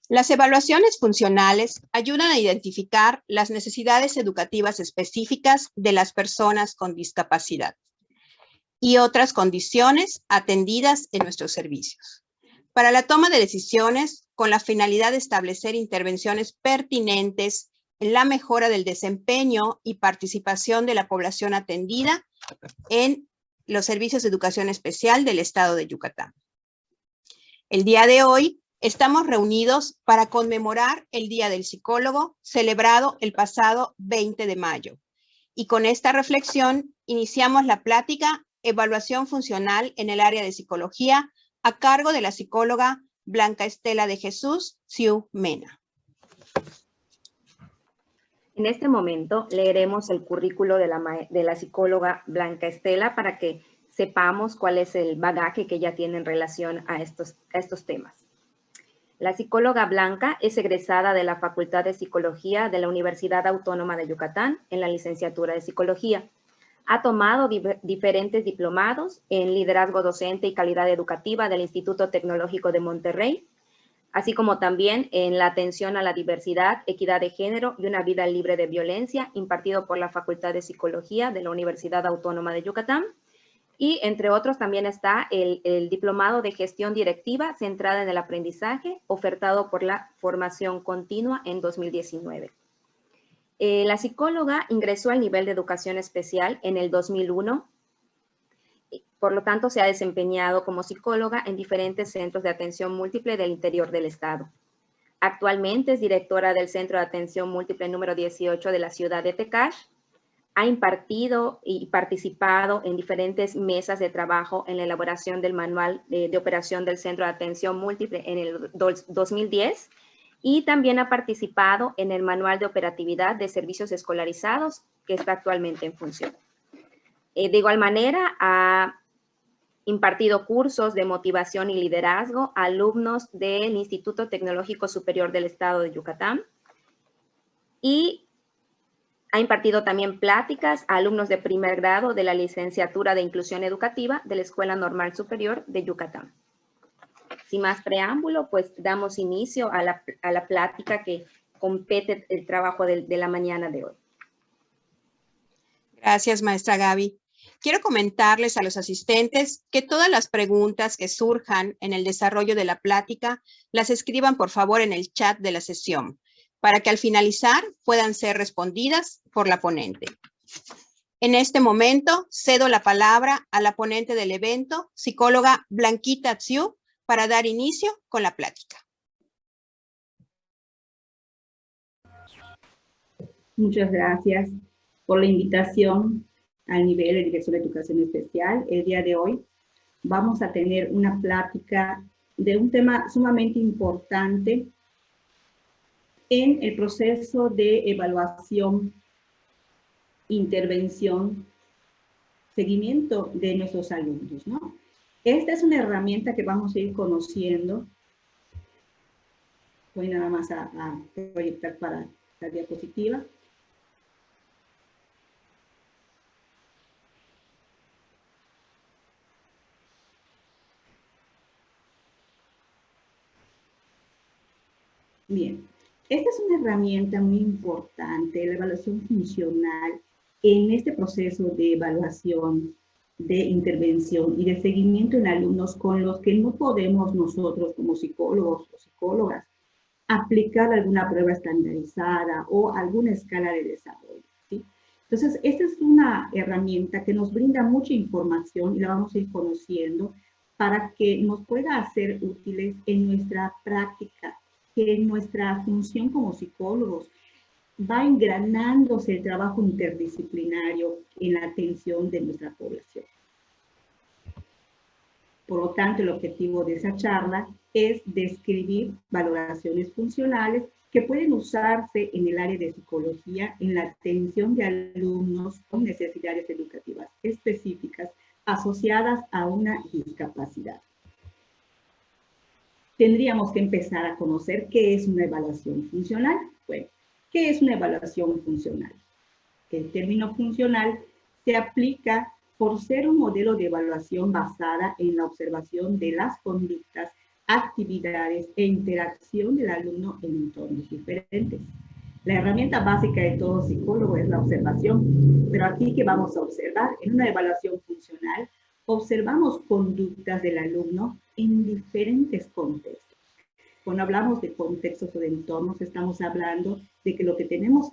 Las evaluaciones funcionales ayudan a identificar las necesidades educativas específicas de las personas con discapacidad y otras condiciones atendidas en nuestros servicios, para la toma de decisiones con la finalidad de establecer intervenciones pertinentes en la mejora del desempeño y participación de la población atendida en los servicios de educación especial del estado de Yucatán. El día de hoy estamos reunidos para conmemorar el Día del Psicólogo, celebrado el pasado 20 de mayo. Y con esta reflexión iniciamos la plática Evaluación Funcional en el área de psicología a cargo de la psicóloga Blanca Estela de Jesús Siu Mena. En este momento leeremos el currículo de la psicóloga Blanca Estela para que sepamos cuál es el bagaje que ella tiene en relación a estos temas. La psicóloga Blanca es egresada de la Facultad de Psicología de la Universidad Autónoma de Yucatán en la licenciatura de Psicología. Ha tomado diferentes diplomados en liderazgo docente y calidad educativa del Instituto Tecnológico de Monterrey, así como también en la atención a la diversidad, equidad de género y una vida libre de violencia, impartido por la Facultad de Psicología de la Universidad Autónoma de Yucatán. Y entre otros también está el diplomado de gestión directiva centrada en el aprendizaje, ofertado por la formación continua en 2019. La psicóloga ingresó al nivel de educación especial en el 2001. Por lo tanto, se ha desempeñado como psicóloga en diferentes centros de atención múltiple del interior del estado. Actualmente es directora del Centro de Atención Múltiple número 18 de la ciudad de Tecash. Ha impartido y participado en diferentes mesas de trabajo en la elaboración del manual de operación del Centro de Atención Múltiple en el 2010 y también ha participado en el manual de operatividad de servicios escolarizados que está actualmente en función. De igual manera, ha impartido cursos de motivación y liderazgo a alumnos del Instituto Tecnológico Superior del Estado de Yucatán y ha impartido también pláticas a alumnos de primer grado de la licenciatura de Inclusión Educativa de la Escuela Normal Superior de Yucatán. Sin más preámbulo, pues damos inicio a la plática que compete el trabajo de la mañana de hoy. Gracias, maestra Gaby. Quiero comentarles a los asistentes que todas las preguntas que surjan en el desarrollo de la plática las escriban por favor en el chat de la sesión, para que al finalizar puedan ser respondidas por la ponente. En este momento cedo la palabra a la ponente del evento, psicóloga Blanquita Tsiu, para dar inicio con la plática. Muchas gracias por la invitación al nivel de Dirección de Educación Especial. El día de hoy vamos a tener una plática de un tema sumamente importante en el proceso de evaluación, intervención, seguimiento de nuestros alumnos, ¿no? Esta es una herramienta que vamos a ir conociendo. Voy nada más a proyectar para la diapositiva. Bien, esta es una herramienta muy importante, la evaluación funcional, en este proceso de evaluación, de intervención y de seguimiento en alumnos con los que no podemos nosotros como psicólogos o psicólogas aplicar alguna prueba estandarizada o alguna escala de desarrollo, ¿sí? Entonces, esta es una herramienta que nos brinda mucha información y la vamos a ir conociendo para que nos pueda hacer útiles en nuestra práctica, que en nuestra función como psicólogos va engranándose el trabajo interdisciplinario en la atención de nuestra población. Por lo tanto, el objetivo de esa charla es describir valoraciones funcionales que pueden usarse en el área de psicología en la atención de alumnos con necesidades educativas específicas asociadas a una discapacidad. Tendríamos que empezar a conocer qué es una evaluación funcional. Bueno, ¿qué es una evaluación funcional? El término funcional se aplica por ser un modelo de evaluación basada en la observación de las conductas actividades e interacción del alumno en entornos diferentes. La herramienta básica de todo psicólogo es la observación, pero aquí, ¿qué vamos a observar? En una evaluación funcional, observamos conductas del alumno en diferentes contextos. Cuando hablamos de contextos o de entornos, estamos hablando de que lo que tenemos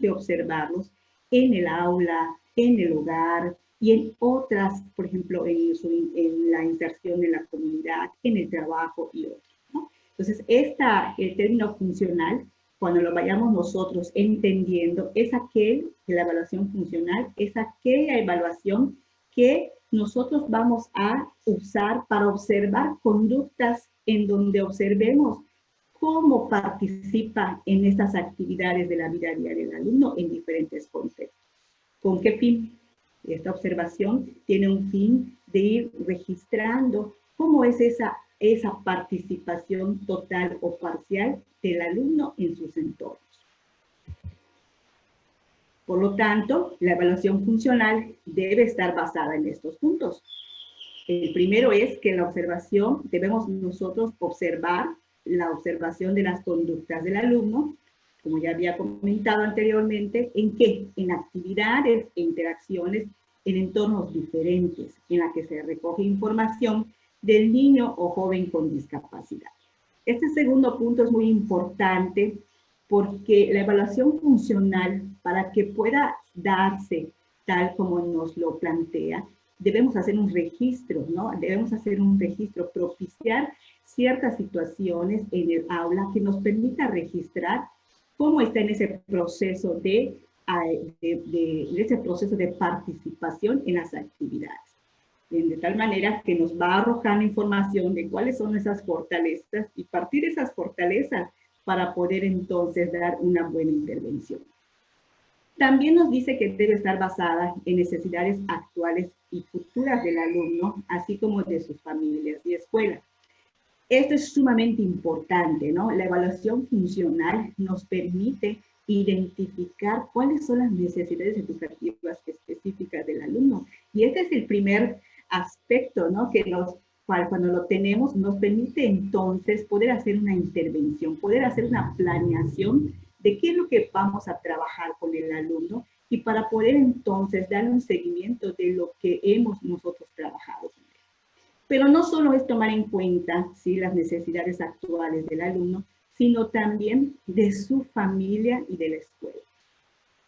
que observarlos en el aula, en el hogar y en otras, por ejemplo, en la inserción en la comunidad, en el trabajo y otros, ¿no? Entonces, el término funcional, cuando lo vayamos nosotros entendiendo, es que la evaluación funcional es aquella evaluación que nosotros vamos a usar para observar conductas en donde observemos cómo participa en estas actividades de la vida diaria del alumno en diferentes contextos. ¿Con qué fin? Esta observación tiene un fin de ir registrando cómo es esa participación total o parcial del alumno en sus entornos. Por lo tanto, la evaluación funcional debe estar basada en estos puntos. El primero es que la observación, debemos nosotros observar la observación de las conductas del alumno, como ya había comentado anteriormente, ¿en qué? En actividades e interacciones en entornos diferentes, en la que se recoge información del niño o joven con discapacidad. Este segundo punto es muy importante porque la evaluación funcional, para que pueda darse tal como nos lo plantea, debemos hacer un registro, ¿no? Debemos hacer un registro, propiciar ciertas situaciones en el aula que nos permita registrar cómo está en ese proceso de participación en las actividades. De tal manera que nos va arrojando información de cuáles son esas fortalezas y partir de esas fortalezas para poder entonces dar una buena intervención. También nos dice que debe estar basada en necesidades actuales y futuras del alumno, así como de sus familias y escuelas. Esto es sumamente importante, ¿no? La evaluación funcional nos permite identificar cuáles son las necesidades educativas específicas del alumno. Y este es el primer aspecto, ¿no? Que cuando lo tenemos, nos permite entonces poder hacer una intervención, poder hacer una planeación de qué es lo que vamos a trabajar con el alumno y para poder entonces darle un seguimiento de lo que hemos nosotros trabajado. Pero no solo es tomar en cuenta, ¿sí?, las necesidades actuales del alumno, sino también de su familia y de la escuela.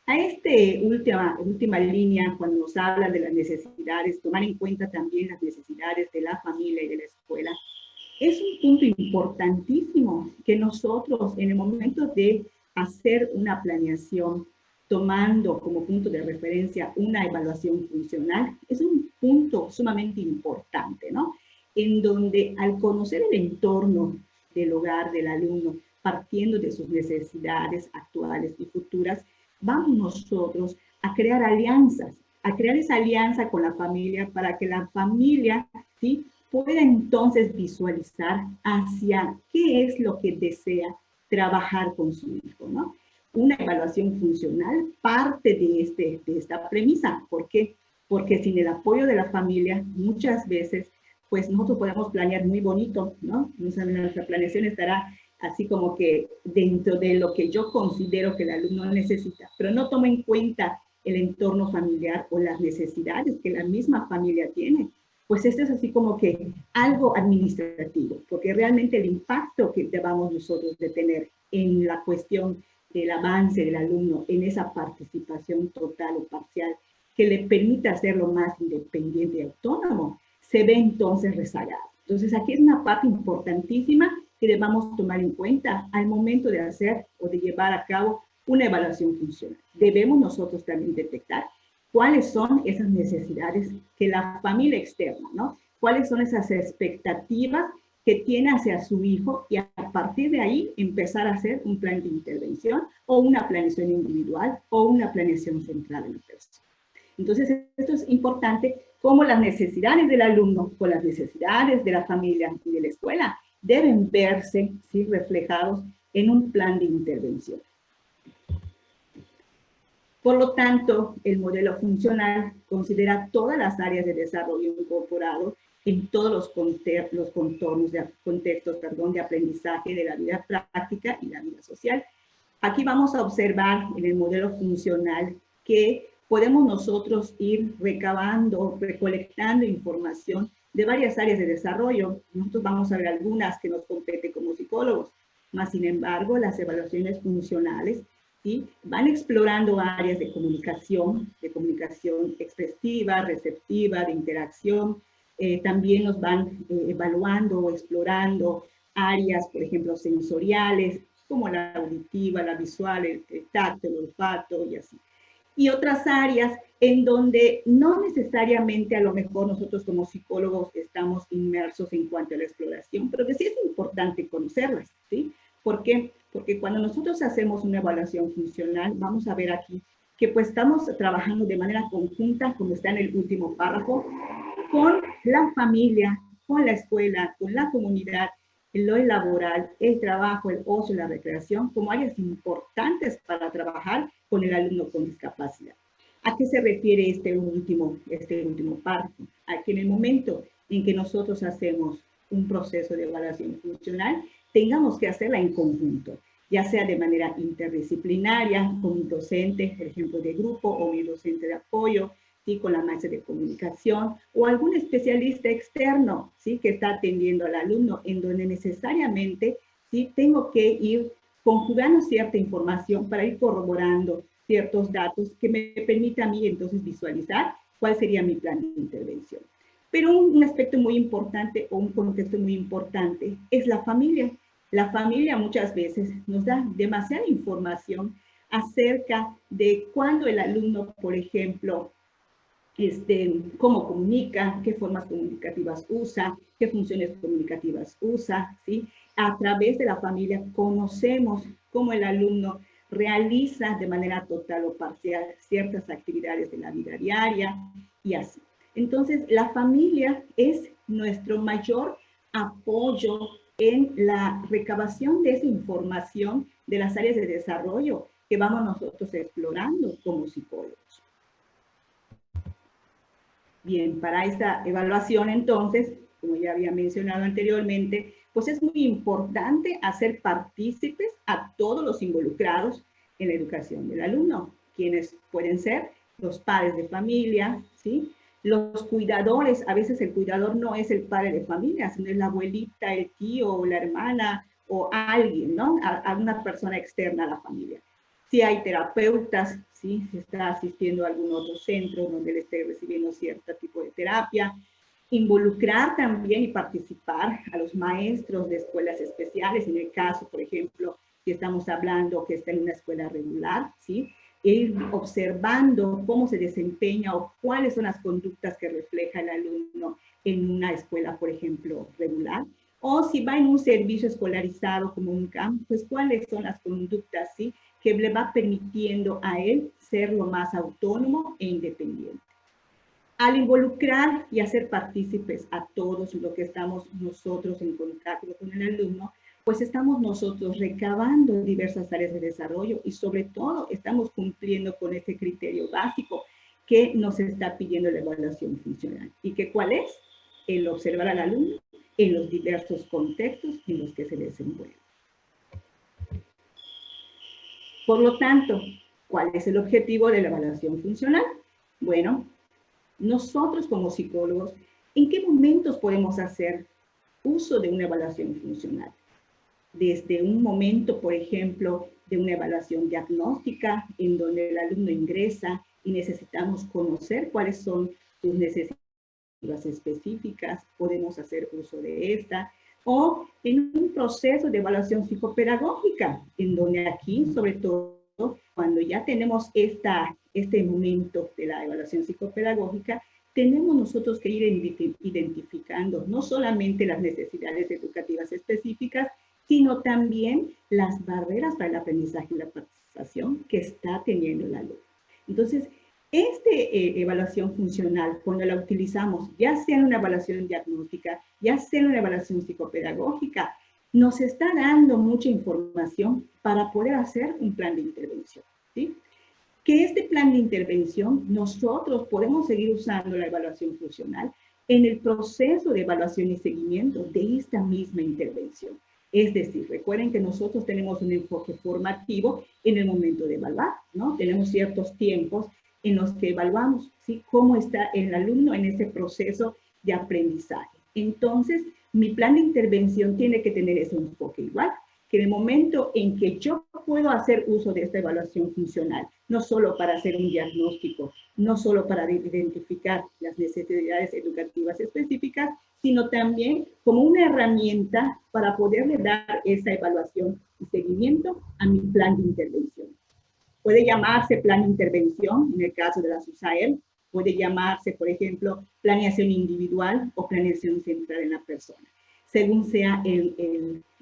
A última línea, cuando nos habla de las necesidades, tomar en cuenta también las necesidades de la familia y de la escuela, es un punto importantísimo que nosotros, en el momento de hacer una planeación, tomando como punto de referencia una evaluación funcional, es un punto sumamente importante, ¿no? En donde al conocer el entorno del hogar del alumno, partiendo de sus necesidades actuales y futuras, vamos nosotros a crear alianzas, a crear esa alianza con la familia para que la familia, ¿sí?, pueda entonces visualizar hacia qué es lo que desea trabajar con su hijo, ¿no? Una evaluación funcional parte de esta premisa. ¿Por qué? Porque sin el apoyo de la familia, muchas veces, pues nosotros podemos planear muy bonito, ¿no? Nuestra planeación estará así como que dentro de lo que yo considero que el alumno necesita, pero no toma en cuenta el entorno familiar o las necesidades que la misma familia tiene. Pues esto es así como que algo administrativo, porque realmente el impacto que debamos nosotros de tener en la cuestión del avance del alumno en esa participación total o parcial que le permita hacerlo más independiente y autónomo, se ve entonces rezagado. Entonces aquí es una parte importantísima que debamos tomar en cuenta al momento de hacer o de llevar a cabo una evaluación funcional. Debemos nosotros también detectar cuáles son esas necesidades que la familia externa, ¿no? Cuáles son esas expectativas que tiene hacia su hijo y a partir de ahí empezar a hacer un plan de intervención o una planeación individual o una planeación centrada en la persona. Entonces, esto es importante, cómo las necesidades del alumno con las necesidades de la familia y de la escuela deben verse, ¿sí?, reflejados en un plan de intervención. Por lo tanto, el modelo funcional considera todas las áreas de desarrollo incorporado en todos los contextos de aprendizaje de la vida práctica y la vida social. Aquí vamos a observar en el modelo funcional que podemos nosotros ir recabando, recolectando información de varias áreas de desarrollo. Nosotros vamos a ver algunas que nos competen como psicólogos, más sin embargo, las evaluaciones funcionales, ¿sí?, van explorando áreas de comunicación expresiva, receptiva, de interacción. También nos van evaluando o explorando áreas, por ejemplo, sensoriales, como la auditiva, la visual, el tacto, el olfato y así. Y otras áreas en donde no necesariamente a lo mejor nosotros como psicólogos estamos inmersos en cuanto a la exploración, pero que sí es importante conocerlas, ¿sí? ¿Por qué? Porque cuando nosotros hacemos una evaluación funcional, vamos a ver aquí que pues estamos trabajando de manera conjunta, como está en el último párrafo, con la familia, con la escuela, con la comunidad, en lo laboral, el trabajo, el ocio, la recreación, como áreas importantes para trabajar con el alumno con discapacidad. ¿A qué se refiere este último párrafo? A que en el momento en que nosotros hacemos un proceso de evaluación funcional, tengamos que hacerla en conjunto, ya sea de manera interdisciplinaria, con un docente, por ejemplo, de grupo, o mi docente de apoyo, ¿sí?, con la maestra de comunicación, o algún especialista externo, ¿sí?, que está atendiendo al alumno, en donde necesariamente, ¿sí?, tengo que ir conjugando cierta información para ir corroborando ciertos datos que me permitan a mí entonces visualizar cuál sería mi plan de intervención. Pero un aspecto muy importante o un contexto muy importante es la familia. La familia muchas veces nos da demasiada información acerca de cuándo el alumno, por ejemplo, cómo comunica, qué formas comunicativas usa, qué funciones comunicativas usa, ¿sí? A través de la familia conocemos cómo el alumno realiza de manera total o parcial ciertas actividades de la vida diaria y así. Entonces, la familia es nuestro mayor apoyo en la recabación de esa información de las áreas de desarrollo que vamos nosotros explorando como psicólogos. Bien, para esta evaluación entonces, como ya había mencionado anteriormente, pues es muy importante hacer partícipes a todos los involucrados en la educación del alumno, quienes pueden ser los padres de familia, ¿sí?, los cuidadores. A veces el cuidador no es el padre de familia, sino es la abuelita, el tío, o la hermana, o alguien, ¿no?, a una persona externa a la familia. Si hay terapeutas, ¿sí?, si está asistiendo a algún otro centro donde él esté recibiendo cierto tipo de terapia. Involucrar también y participar a los maestros de escuelas especiales, en el caso, por ejemplo, si estamos hablando que está en una escuela regular, ¿sí?, ir observando cómo se desempeña o cuáles son las conductas que refleja el alumno en una escuela, por ejemplo, regular. O si va en un servicio escolarizado como un campo, pues cuáles son las conductas, ¿sí?, que le va permitiendo a él ser lo más autónomo e independiente. Al involucrar y hacer partícipes a todos lo que estamos nosotros en contacto con el alumno, pues estamos nosotros recabando diversas áreas de desarrollo y sobre todo estamos cumpliendo con ese criterio básico que nos está pidiendo la evaluación funcional. ¿Y que cuál es? El observar al alumno en los diversos contextos en los que se desenvuelve. Por lo tanto, ¿cuál es el objetivo de la evaluación funcional? Bueno, nosotros como psicólogos, ¿en qué momentos podemos hacer uso de una evaluación funcional? Desde un momento, por ejemplo, de una evaluación diagnóstica, en donde el alumno ingresa y necesitamos conocer cuáles son sus necesidades específicas, podemos hacer uso de esta, o en un proceso de evaluación psicopedagógica, en donde aquí, sobre todo, cuando ya tenemos este momento de la evaluación psicopedagógica, tenemos nosotros que ir identificando no solamente las necesidades educativas específicas, sino también las barreras para el aprendizaje y la participación que está teniendo el alumno. Entonces, esta evaluación funcional, cuando la utilizamos, ya sea en una evaluación diagnóstica, ya sea en una evaluación psicopedagógica, nos está dando mucha información para poder hacer un plan de intervención, ¿sí? que este plan de intervención nosotros podemos seguir usando la evaluación funcional en el proceso de evaluación y seguimiento de esta misma intervención. Es decir, recuerden que nosotros tenemos un enfoque formativo en el momento de evaluar, ¿no? Tenemos ciertos tiempos en los que evaluamos, ¿sí? Cómo está el alumno en ese proceso de aprendizaje. Entonces, mi plan de intervención tiene que tener ese enfoque igual, que en el momento en que yo puedo hacer uso de esta evaluación funcional, no solo para hacer un diagnóstico, no solo para identificar las necesidades educativas específicas, sino también como una herramienta para poderle dar esa evaluación y seguimiento a mi plan de intervención. Puede llamarse plan de intervención en el caso de la SUSAEL, puede llamarse, por ejemplo, planeación individual o planeación central en la persona, según sea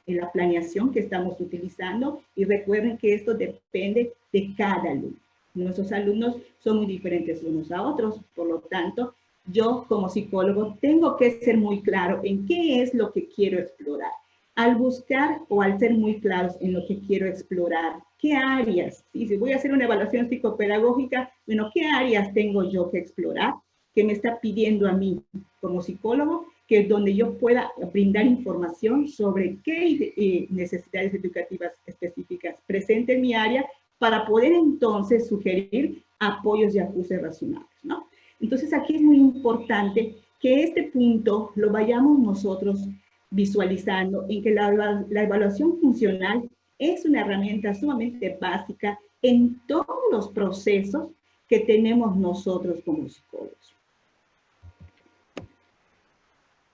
la planeación que estamos utilizando. Y recuerden que esto depende de cada alumno. Nuestros alumnos son muy diferentes unos a otros, por lo tanto, yo como psicólogo tengo que ser muy claro en qué es lo que quiero explorar. Al buscar o al ser muy claros en lo que quiero explorar, ¿qué áreas? ¿Sí? Si voy a hacer una evaluación psicopedagógica, bueno, ¿qué áreas tengo yo que explorar? ¿Qué me está pidiendo a mí como psicólogo? Que es donde yo pueda brindar información sobre qué necesidades educativas específicas presente en mi área para poder entonces sugerir apoyos y ajustes racionales, ¿no? Entonces aquí es muy importante que este punto lo vayamos nosotros visualizando en que la evaluación funcional es una herramienta sumamente básica en todos los procesos que tenemos nosotros como psicólogos.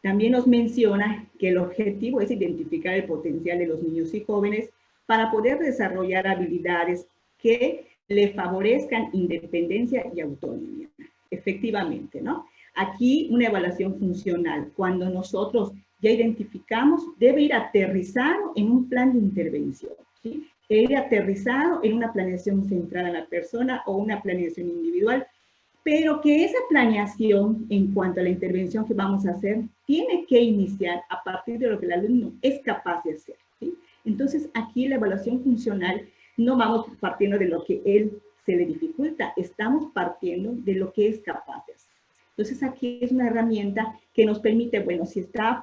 También nos menciona que el objetivo es identificar el potencial de los niños y jóvenes para poder desarrollar habilidades que le favorezcan independencia y autonomía. Efectivamente, ¿no? Aquí una evaluación funcional, cuando nosotros ya identificamos, debe ir aterrizado en un plan de intervención, ¿sí? Debe ir aterrizado en una planeación centrada en la persona o una planeación individual, pero que esa planeación en cuanto a la intervención que vamos a hacer tiene que iniciar a partir de lo que el alumno es capaz de hacer, ¿sí? Entonces aquí la evaluación funcional no vamos partiendo de lo que él se le dificulta, estamos partiendo de lo que es capaz de hacer. Entonces aquí es una herramienta que nos permite, bueno, si está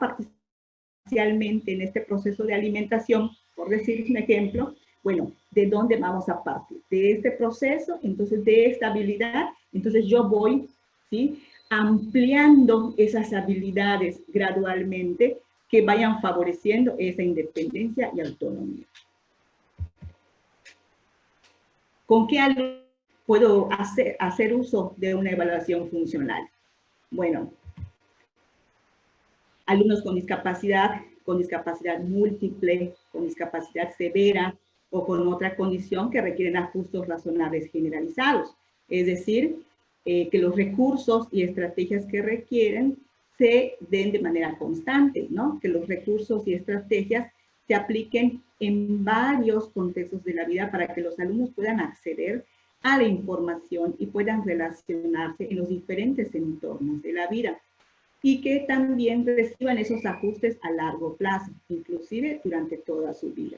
parcialmente en este proceso de alimentación, por decir un ejemplo, bueno, ¿de dónde vamos a partir? De este proceso, entonces de esta habilidad, entonces yo voy, ¿sí?, ampliando esas habilidades gradualmente que vayan favoreciendo esa independencia y autonomía. ¿Con qué puedo hacer uso de una evaluación funcional? Bueno, alumnos con discapacidad múltiple, con discapacidad severa o con otra condición que requieren ajustes razonables generalizados. Es decir, que los recursos y estrategias que requieren se den de manera constante, ¿no? Que los recursos y estrategias se apliquen en varios contextos de la vida para que los alumnos puedan acceder a la información y puedan relacionarse en los diferentes entornos de la vida y que también reciban esos ajustes a largo plazo, inclusive durante toda su vida.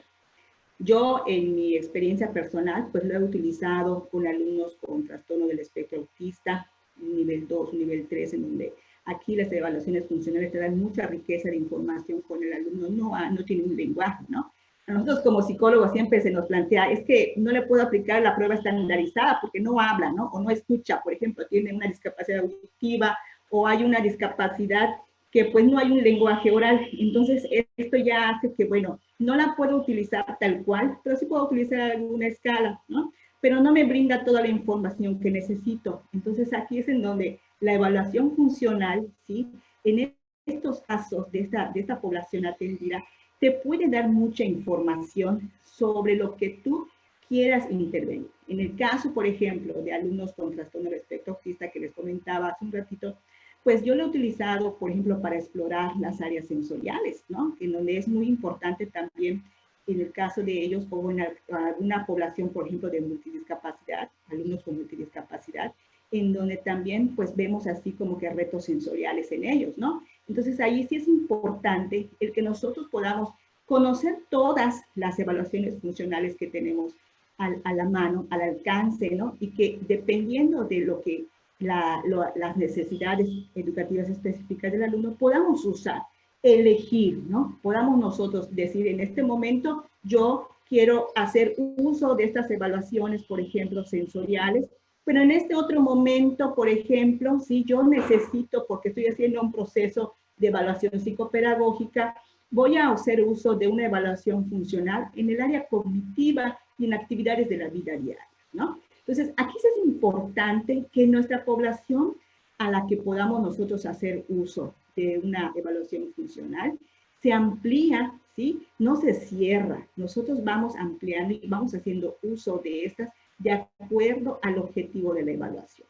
Yo, en mi experiencia personal, pues lo he utilizado con alumnos con trastorno del espectro autista, nivel 2, nivel 3, en donde aquí las evaluaciones funcionales te dan mucha riqueza de información con el alumno, no tiene un lenguaje, ¿no? A nosotros como psicólogos siempre se nos plantea, es que no le puedo aplicar la prueba estandarizada porque no habla, ¿no? O no escucha, por ejemplo, tiene una discapacidad auditiva o hay una discapacidad que pues no hay un lenguaje oral. Entonces esto ya hace que, bueno, no la puedo utilizar tal cual, pero sí puedo utilizar alguna escala, ¿no? Pero no me brinda toda la información que necesito. Entonces aquí es en donde la evaluación funcional, ¿sí?, en estos casos de esta población atendida, te puede dar mucha información sobre lo que tú quieras intervenir. En el caso, por ejemplo, de alumnos con trastorno del espectro autista que les comentaba hace un ratito, pues yo lo he utilizado, por ejemplo, para explorar las áreas sensoriales, ¿no? En donde es muy importante también, en el caso de ellos, o en alguna población, por ejemplo, de multidiscapacidad, alumnos con multidiscapacidad, en donde también, pues, vemos así como que retos sensoriales en ellos, ¿no? Entonces, ahí sí es importante el que nosotros podamos conocer todas las evaluaciones funcionales que tenemos a la mano, al alcance, ¿no? Y que dependiendo de lo que las necesidades educativas específicas del alumno podamos usar, elegir, ¿no? Podamos nosotros decir, en este momento yo quiero hacer uso de estas evaluaciones, por ejemplo, sensoriales, pero en este otro momento, por ejemplo, si yo necesito, porque estoy haciendo un proceso de evaluación psicopedagógica, voy a hacer uso de una evaluación funcional en el área cognitiva y en actividades de la vida diaria, ¿no? Entonces, aquí es importante que nuestra población a la que podamos nosotros hacer uso de una evaluación funcional se amplía, ¿sí? No se cierra. Nosotros vamos ampliando y vamos haciendo uso de estas de acuerdo al objetivo de la evaluación.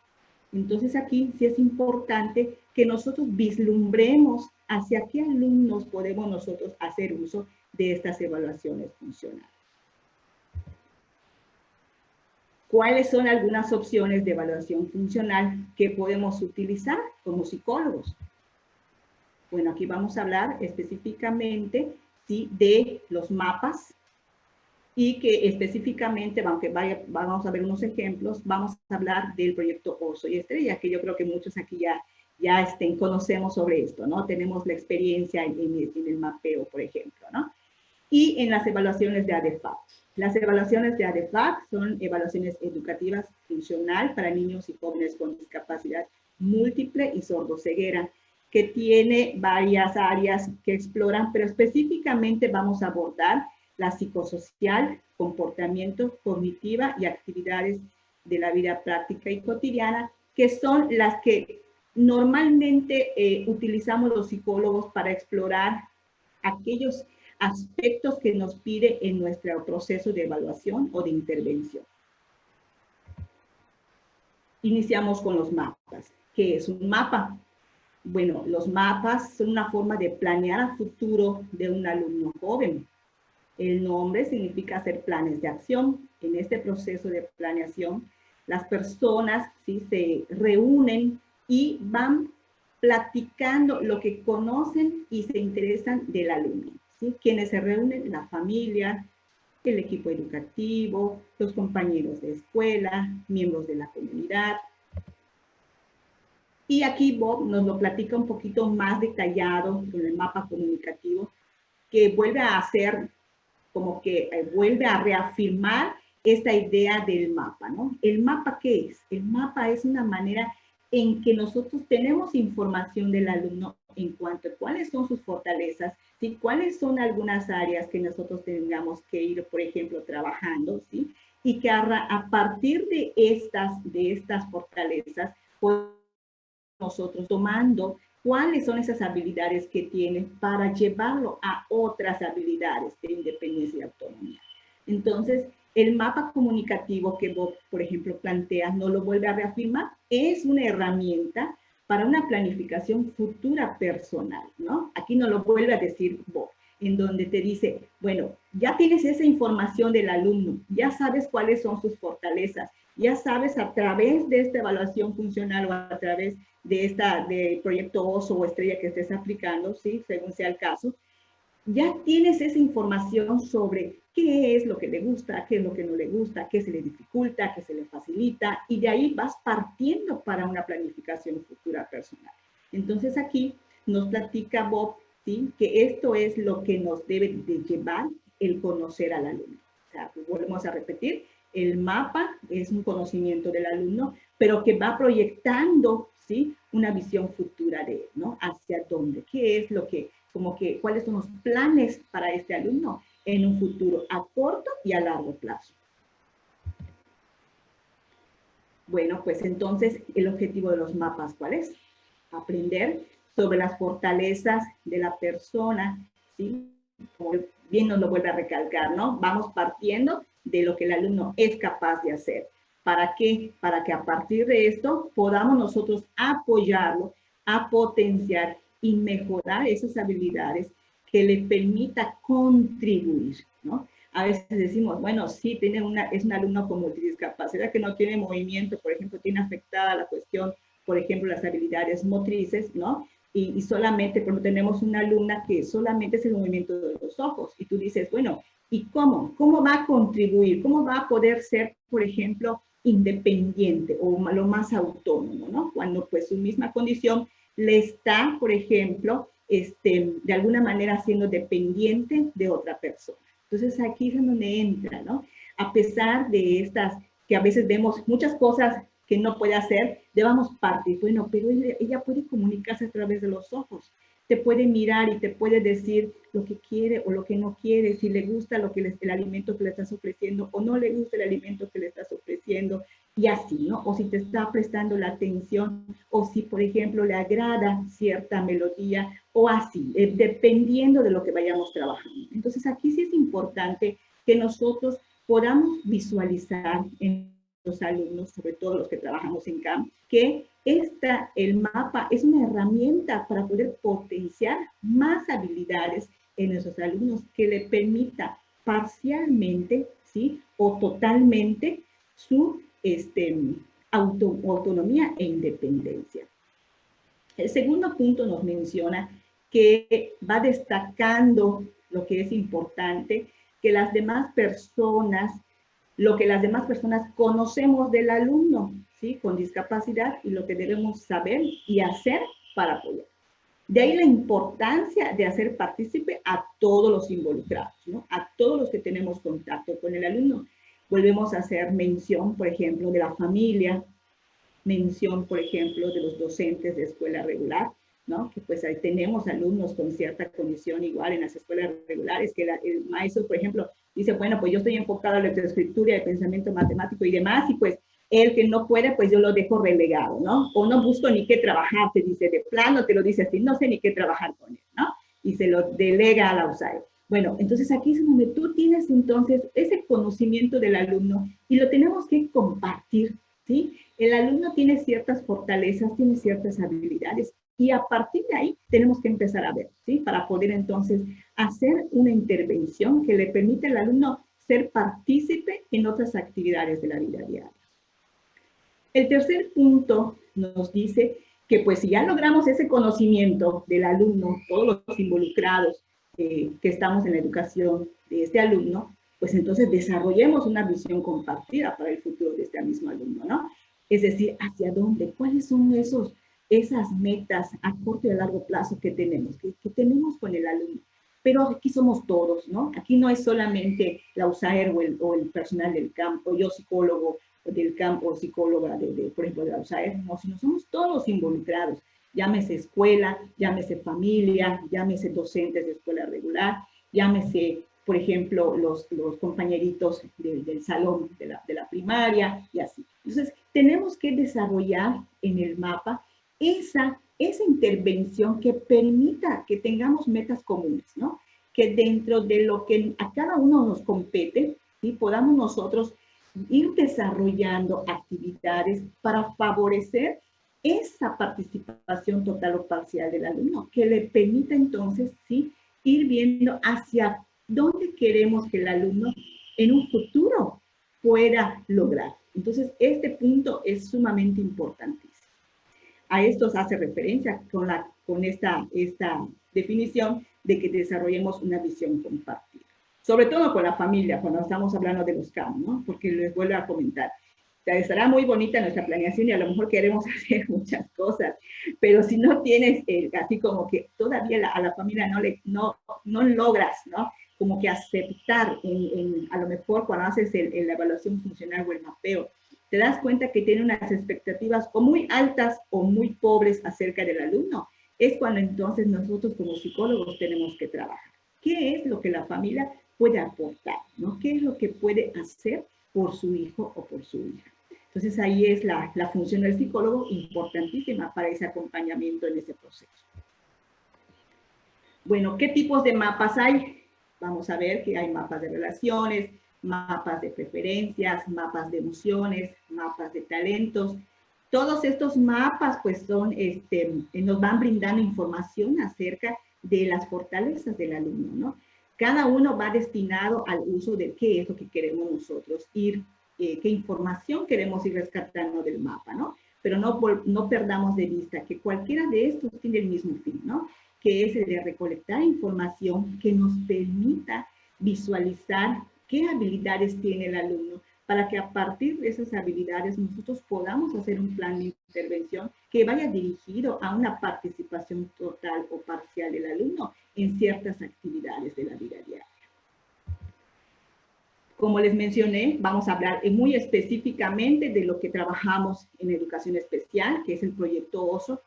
Entonces aquí sí es importante que nosotros vislumbremos hacia qué alumnos podemos nosotros hacer uso de estas evaluaciones funcionales. ¿Cuáles son algunas opciones de evaluación funcional que podemos utilizar como psicólogos? Bueno, aquí vamos a hablar específicamente, ¿sí?, de los mapas, y que específicamente, aunque vamos a ver unos ejemplos, vamos a hablar del proyecto Oso y Estrella, que yo creo que muchos aquí ya conocemos sobre esto, ¿no? Tenemos la experiencia en el mapeo, por ejemplo, ¿no? Y en las evaluaciones de ADEFAC. Las evaluaciones de ADEFAC son evaluaciones educativas funcional para niños y jóvenes con discapacidad múltiple y sordoceguera, que tiene varias áreas que exploran, pero específicamente vamos a abordar la psicosocial, comportamiento, cognitiva y actividades de la vida práctica y cotidiana, que son las que normalmente utilizamos los psicólogos para explorar aquellos aspectos que nos pide en nuestro proceso de evaluación o de intervención. Iniciamos con los mapas. ¿Qué es un mapa? Bueno, los mapas son una forma de planear a futuro de un alumno joven. El nombre significa hacer planes de acción. En este proceso de planeación, las personas, ¿sí?, se reúnen y van platicando lo que conocen y se interesan del alumno, ¿sí? Quienes se reúnen: la familia, el equipo educativo, los compañeros de escuela, miembros de la comunidad. Y aquí Bob nos lo platica un poquito más detallado con el mapa comunicativo, que vuelve a hacer como que vuelve a reafirmar esta idea del mapa, ¿no? ¿El mapa qué es? El mapa es una manera en que nosotros tenemos información del alumno en cuanto a cuáles son sus fortalezas, ¿sí?, cuáles son algunas áreas que nosotros tengamos que ir, por ejemplo, trabajando, ¿sí?, y que a partir de estas fortalezas, pues, nosotros tomando cuáles son esas habilidades que tienen para llevarlo a otras habilidades de independencia y autonomía. Entonces, el mapa comunicativo que Bob, por ejemplo, plantea, no lo vuelve a reafirmar, es una herramienta para una planificación futura personal, ¿no? Aquí no lo vuelve a decir Bob, en donde te dice, bueno, ya tienes esa información del alumno, ya sabes cuáles son sus fortalezas, ya sabes a través de esta evaluación funcional o a través de proyecto Oso o Estrella que estés aplicando, ¿sí?, según sea el caso, ya tienes esa información sobre qué es lo que le gusta, qué es lo que no le gusta, qué se le dificulta, qué se le facilita, y de ahí vas partiendo para una planificación futura personal. Entonces aquí nos platica Bob, ¿sí?, que esto es lo que nos debe de llevar el conocer al alumno. O sea, pues volvemos a repetir, el mapa es un conocimiento del alumno, pero que va proyectando, ¿sí?, una visión futura de él, ¿no? Hacia dónde, qué es lo que, como que, cuáles son los planes para este alumno en un futuro a corto y a largo plazo. Bueno, pues entonces, el objetivo de los mapas, ¿cuál es? Aprender sobre las fortalezas de la persona, ¿sí? Como bien nos lo vuelve a recalcar, ¿no? Vamos partiendo de lo que el alumno es capaz de hacer. ¿Para qué? Para que a partir de esto podamos nosotros apoyarlo, a potenciar y mejorar esas habilidades que le permita contribuir, ¿no? A veces decimos, bueno, sí, es un alumno con multidiscapacidad que no tiene movimiento, por ejemplo, tiene afectada la cuestión, por ejemplo, las habilidades motrices, ¿no? y solamente, como tenemos una alumna que solamente es el movimiento de los ojos, y tú dices, bueno, ¿y cómo? ¿Cómo va a contribuir? ¿Cómo va a poder ser, por ejemplo, independiente o lo más autónomo, ¿no? Cuando pues su misma condición le está, por ejemplo, de alguna manera siendo dependiente de otra persona. Entonces aquí es donde entra, ¿no? A pesar de estas, que a veces vemos muchas cosas que no puede hacer, debamos partir. Bueno, pero ella puede comunicarse a través de los ojos. Te puede mirar y te puede decir lo que quiere o lo que no quiere, si le gusta el alimento que le estás ofreciendo o no le gusta el alimento que le estás ofreciendo, y así, ¿no? O si te está prestando la atención, o si, por ejemplo, le agrada cierta melodía, o así, dependiendo de lo que vayamos trabajando. Entonces, aquí sí es importante que nosotros podamos visualizar en los alumnos, sobre todo los que trabajamos en CAM, que el mapa es una herramienta para poder potenciar más habilidades en nuestros alumnos que le permita parcialmente, ¿sí? O totalmente su autonomía e independencia. El segundo punto nos menciona que va destacando lo que es importante, que las demás personas, lo que las demás personas conocemos del alumno, ¿sí? Con discapacidad y lo que debemos saber y hacer para apoyar. De ahí la importancia de hacer partícipe a todos los involucrados, ¿no? A todos los que tenemos contacto con el alumno. Volvemos a hacer mención, por ejemplo, de la familia, mención, por ejemplo, de los docentes de escuela regular, ¿no? Que pues ahí tenemos alumnos con cierta condición igual en las escuelas regulares, que el maestro, por ejemplo, dice, bueno, pues yo estoy enfocado a la lectoescritura, el pensamiento matemático y demás, y pues el que no puede, pues yo lo dejo relegado, ¿no? O no busco ni qué trabajar, te dice de plano, te lo dice así, no sé ni qué trabajar con él, ¿no? Y se lo delega a la USAID. Bueno, entonces aquí es donde tú tienes entonces ese conocimiento del alumno y lo tenemos que compartir, ¿sí? El alumno tiene ciertas fortalezas, tiene ciertas habilidades y a partir de ahí tenemos que empezar a ver, ¿sí? Para poder entonces hacer una intervención que le permita al alumno ser partícipe en otras actividades de la vida diaria. El tercer punto nos dice que pues si ya logramos ese conocimiento del alumno, todos los involucrados que estamos en la educación de este alumno, pues entonces desarrollemos una visión compartida para el futuro de este mismo alumno, ¿no? Es decir, ¿hacia dónde? ¿Cuáles son esas metas a corto y a largo plazo que tenemos con el alumno? Pero aquí somos todos, ¿no? Aquí no es solamente la USAER o el personal del campo, yo psicólogo del campo, psicóloga, por ejemplo, de la USAER, no, sino somos todos involucrados, llámese escuela, llámese familia, llámese docentes de escuela regular, llámese, por ejemplo, los compañeritos del salón de la primaria y así. Entonces, tenemos que desarrollar en el mapa esa intervención que permita que tengamos metas comunes, ¿no? Que dentro de lo que a cada uno nos compete, ¿sí? Podamos nosotros ir desarrollando actividades para favorecer esa participación total o parcial del alumno, que le permita entonces, ¿sí? Ir viendo hacia dónde queremos que el alumno en un futuro pueda lograr. Entonces, este punto es sumamente importantísimo. A esto se hace referencia con esta definición de que desarrollemos una visión compartida. Sobre todo con la familia, cuando estamos hablando de los CAM, ¿no? Porque les vuelvo a comentar. O sea, estará muy bonita nuestra planeación y a lo mejor queremos hacer muchas cosas, pero si no tienes así como que todavía a la familia no logras, ¿no? Como que aceptar a lo mejor cuando haces la evaluación funcional o el mapeo, te das cuenta que tiene unas expectativas o muy altas o muy pobres acerca del alumno. Es cuando entonces nosotros como psicólogos tenemos que trabajar. ¿Qué es lo que la familia puede aportar, ¿no? ¿Qué es lo que puede hacer por su hijo o por su hija? Entonces ahí es la función del psicólogo importantísima para ese acompañamiento en ese proceso. Bueno, ¿qué tipos de mapas hay? Vamos a ver que hay mapas de relaciones, mapas de preferencias, mapas de emociones, mapas de talentos. Todos estos mapas pues nos van brindando información acerca de las fortalezas del alumno, ¿no? Cada uno va destinado al uso de qué es lo que queremos nosotros qué información queremos ir rescatando del mapa, ¿no? pero no perdamos de vista que cualquiera de estos tiene el mismo fin, ¿no? Que es el de recolectar información que nos permita visualizar qué habilidades tiene el alumno, para que a partir de esas habilidades nosotros podamos hacer un plan de intervención que vaya dirigido a una participación total o parcial del alumno en ciertas actividades de la vida diaria. Como les mencioné, vamos a hablar muy específicamente de lo que trabajamos en educación especial, que es el proyecto OSO,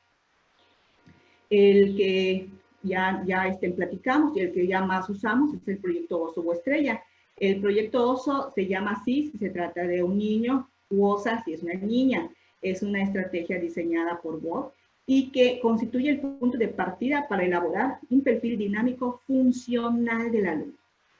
el que ya platicamos y el que ya más usamos es el proyecto OSO o Estrella. El proyecto OSO se llama así si se trata de un niño, u OSA si es una niña. Es una estrategia diseñada por Bob y que constituye el punto de partida para elaborar un perfil dinámico funcional del alumno.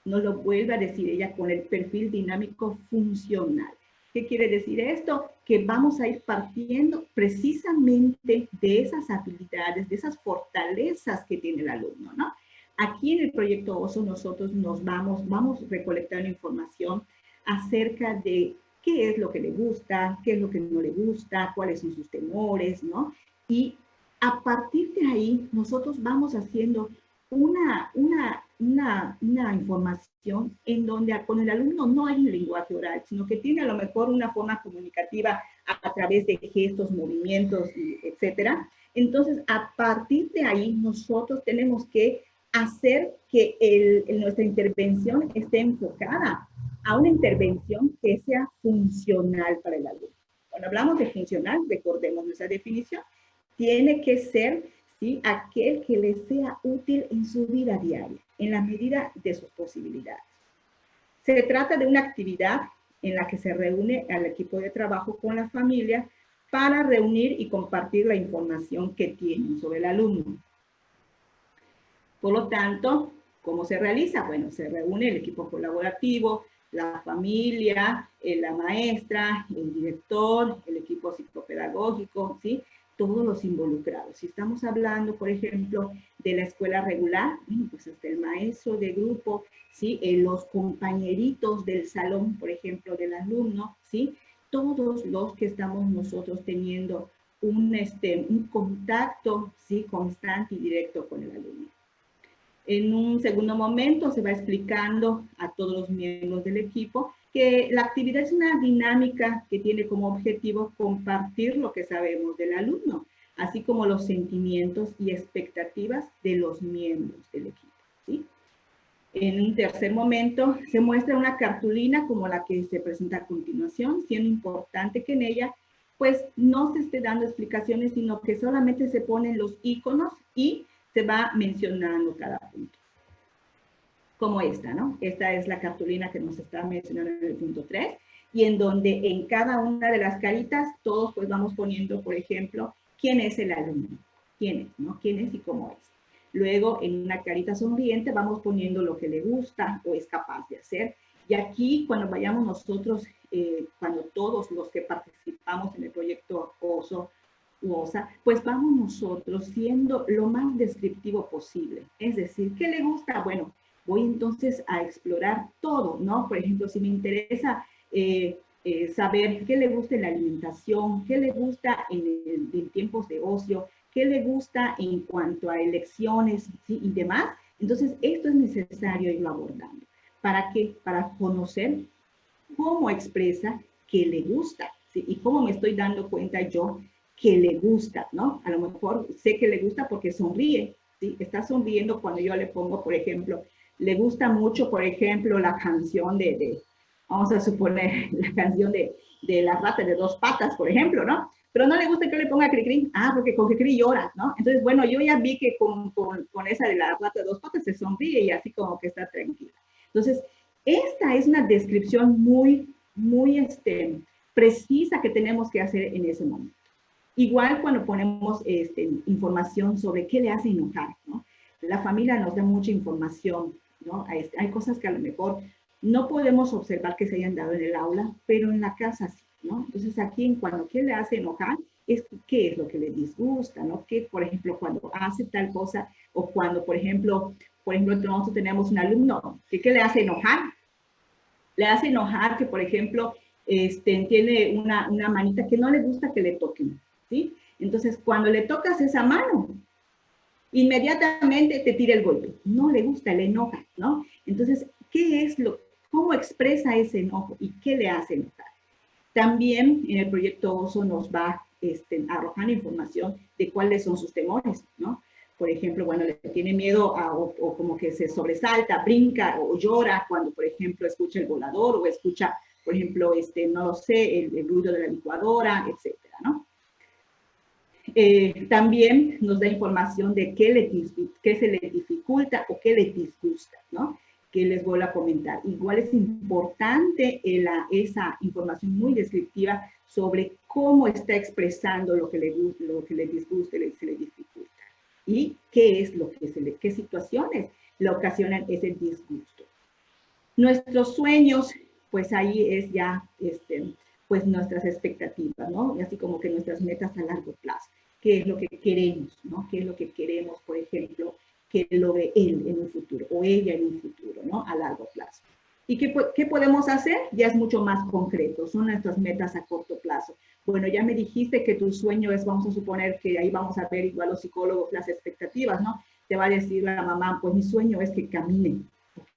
Nos lo vuelve a decir ella con el perfil dinámico funcional. ¿Qué quiere decir esto? Que vamos a ir partiendo precisamente de esas habilidades, de esas fortalezas que tiene el alumno, ¿no? Aquí en el proyecto OSO nosotros vamos recolectando información acerca de qué es lo que le gusta, qué es lo que no le gusta, cuáles son sus temores, ¿no? Y a partir de ahí nosotros vamos haciendo una información en donde con el alumno no hay un lenguaje oral, sino que tiene a lo mejor una forma comunicativa a través de gestos, movimientos, etcétera. Entonces, a partir de ahí, nosotros tenemos que hacer que nuestra intervención esté enfocada a una intervención que sea funcional para el alumno. Cuando hablamos de funcional, recordemos nuestra definición, tiene que ser, ¿sí?, aquel que le sea útil en su vida diaria, en la medida de sus posibilidades. Se trata de una actividad en la que se reúne al equipo de trabajo con la familia para reunir y compartir la información que tienen sobre el alumno. Por lo tanto, ¿cómo se realiza? Bueno, se reúne el equipo colaborativo, la familia, la maestra, el director, el equipo psicopedagógico, ¿sí? Todos los involucrados. Si estamos hablando, por ejemplo, de la escuela regular, pues hasta el maestro de grupo, ¿sí? Los compañeritos del salón, por ejemplo, del alumno, ¿sí? Todos los que estamos nosotros teniendo un contacto, ¿sí?, constante y directo con el alumno. En un segundo momento se va explicando a todos los miembros del equipo que la actividad es una dinámica que tiene como objetivo compartir lo que sabemos del alumno, así como los sentimientos y expectativas de los miembros del equipo, ¿sí? En un tercer momento se muestra una cartulina como la que se presenta a continuación, siendo importante que en ella pues no se esté dando explicaciones, sino que solamente se ponen los iconos y se va mencionando cada punto. Como esta, ¿no? Esta es la cartulina que nos está mencionando en el punto 3, y en donde en cada una de las caritas todos pues vamos poniendo, por ejemplo, quién es el alumno, quién es, ¿no? Quién es y cómo es. Luego, en una carita sonriente vamos poniendo lo que le gusta o es capaz de hacer. Y aquí, cuando vayamos nosotros, cuando todos los que participamos en el proyecto OSO, pues vamos nosotros siendo lo más descriptivo posible. Es decir, ¿qué le gusta? Bueno, voy entonces a explorar todo, ¿no? Por ejemplo, si me interesa saber qué le gusta en la alimentación, qué le gusta en tiempos de ocio, qué le gusta en cuanto a elecciones, ¿sí?, y demás, entonces esto es necesario irlo abordando. ¿Para qué? Para conocer cómo expresa que le gusta, ¿sí?, y cómo me estoy dando cuenta yo que le gusta, ¿no? A lo mejor sé que le gusta porque sonríe, ¿sí? Está sonriendo cuando yo le pongo, por ejemplo, le gusta mucho, por ejemplo, la canción vamos a suponer, la canción de la rata de dos patas, por ejemplo, ¿no? Pero no le gusta que le ponga cri-cri, porque con cri-cri llora, ¿no? Entonces, bueno, yo ya vi que con esa de la rata de dos patas se sonríe y así como que está tranquila. Entonces, esta es una descripción muy precisa que tenemos que hacer en ese momento. Igual cuando ponemos información sobre qué le hace enojar, ¿no? La familia nos da mucha información, ¿no? Hay cosas que a lo mejor no podemos observar que se hayan dado en el aula, pero en la casa sí, ¿no? Entonces aquí en cuando qué le hace enojar, es qué es lo que le disgusta, ¿no? Que, por ejemplo, cuando hace tal cosa, o cuando, por ejemplo, nosotros tenemos un alumno que ¿qué le hace enojar? Le hace enojar que, por ejemplo, tiene una manita que no le gusta que le toquen, ¿sí? Entonces, cuando le tocas esa mano, inmediatamente te tira el golpe. No le gusta, le enoja, ¿no? Entonces, ¿cómo expresa ese enojo y qué le hace enojar? También en el proyecto OSO nos va arrojando información de cuáles son sus temores, ¿no? Por ejemplo, bueno, le tiene miedo o como que se sobresalta, brinca o llora cuando, por ejemplo, escucha el volador o escucha, por ejemplo, no lo sé, el ruido de la licuadora, etcétera, ¿no? También nos da información de qué se le dificulta o qué le disgusta, ¿no? Que les vuelvo a comentar. Igual es importante esa información muy descriptiva sobre cómo está expresando lo que le disgusta y se le dificulta. Y qué es lo que qué situaciones le ocasionan ese disgusto. Nuestros sueños, pues ahí es ya, pues nuestras expectativas, ¿no? Y así como que nuestras metas a largo plazo. ¿Qué es lo que queremos, ¿no? ¿Qué es lo que queremos, por ejemplo, que logre él en un futuro o ella en un futuro, ¿no? A largo plazo. ¿Y qué podemos hacer? Ya es mucho más concreto, son nuestras metas a corto plazo. Bueno, ya me dijiste que tu sueño es, vamos a suponer que ahí vamos a ver igual los psicólogos las expectativas, ¿no? Te va a decir la mamá, pues mi sueño es que camine,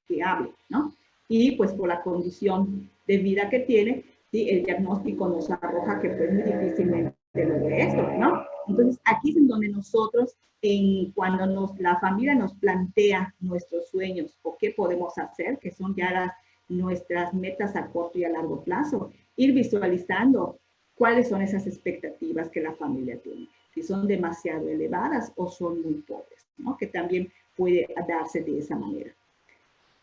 que hable, ¿no? Y pues por la condición de vida que tiene, ¿sí? El diagnóstico nos arroja que pues muy difícilmente logre esto, ¿no? Entonces aquí es en donde nosotros, cuando la familia nos plantea nuestros sueños o qué podemos hacer, que son ya nuestras metas a corto y a largo plazo, ir visualizando cuáles son esas expectativas que la familia tiene, si son demasiado elevadas o son muy pobres, ¿no? Que también puede darse de esa manera.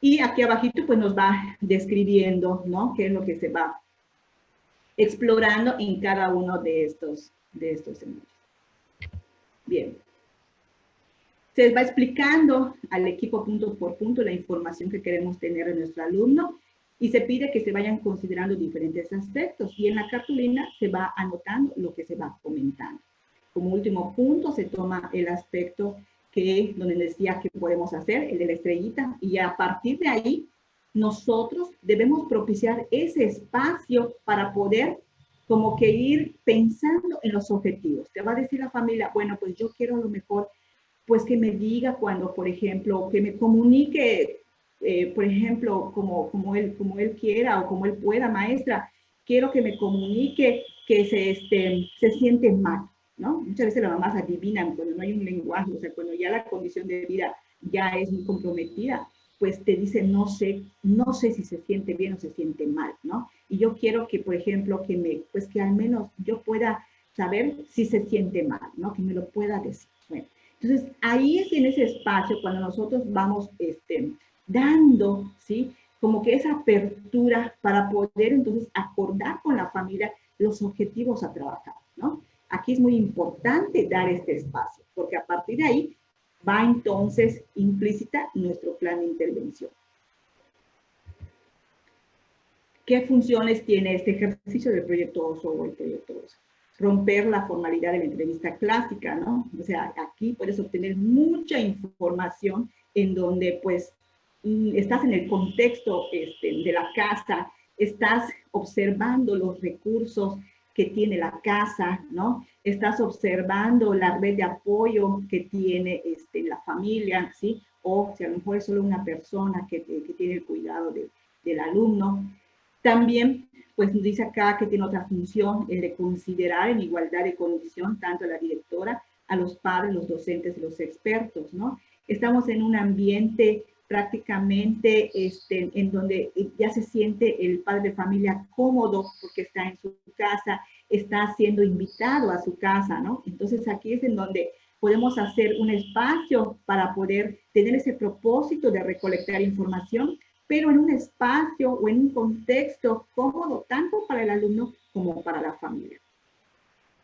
Y aquí abajito pues nos va describiendo, ¿no? Qué es lo que se va explorando en cada uno de estos escenarios. Bien. Se va explicando al equipo punto por punto la información que queremos tener de nuestro alumno y se pide que se vayan considerando diferentes aspectos y en la cartulina se va anotando lo que se va comentando. Como último punto se toma el aspecto donde decía que podemos hacer, el de la estrellita, y a partir de ahí nosotros debemos propiciar ese espacio para poder como que ir pensando en los objetivos. Te va a decir la familia, bueno, pues yo quiero a lo mejor pues que me diga cuando, por ejemplo, que me comunique, por ejemplo, como él quiera o como él pueda, maestra, quiero que me comunique que se siente mal, ¿no? Muchas veces las mamás adivinan cuando no hay un lenguaje, o sea, cuando ya la condición de vida ya es muy comprometida, pues te dice, no sé si se siente bien o se siente mal, ¿no? Y yo quiero que, por ejemplo, pues que al menos yo pueda saber si se siente mal, ¿no? Que me lo pueda decir. Bueno, entonces, ahí es en ese espacio cuando nosotros vamos dando, ¿sí? Como que esa apertura para poder entonces acordar con la familia los objetivos a trabajar, ¿no? Aquí es muy importante dar este espacio, porque a partir de ahí va entonces implícita nuestro plan de intervención. ¿Qué funciones tiene este ejercicio del proyecto OSO o el proyecto OSO? Romper la formalidad de la entrevista clásica, ¿no? O sea, aquí puedes obtener mucha información en donde, pues, estás en el contexto de la casa, estás observando los recursos que tiene la casa, ¿no? Estás observando la red de apoyo que tiene la familia, ¿sí? O si a lo mejor es solo una persona que tiene el cuidado del alumno. También, pues dice acá que tiene otra función, el de considerar en igualdad de condición tanto a la directora, a los padres, los docentes y los expertos, ¿no? Estamos en un ambiente prácticamente en donde ya se siente el padre de familia cómodo porque está en su casa, está siendo invitado a su casa, ¿no? Entonces aquí es en donde podemos hacer un espacio para poder tener ese propósito de recolectar información, pero en un espacio o en un contexto cómodo, tanto para el alumno como para la familia.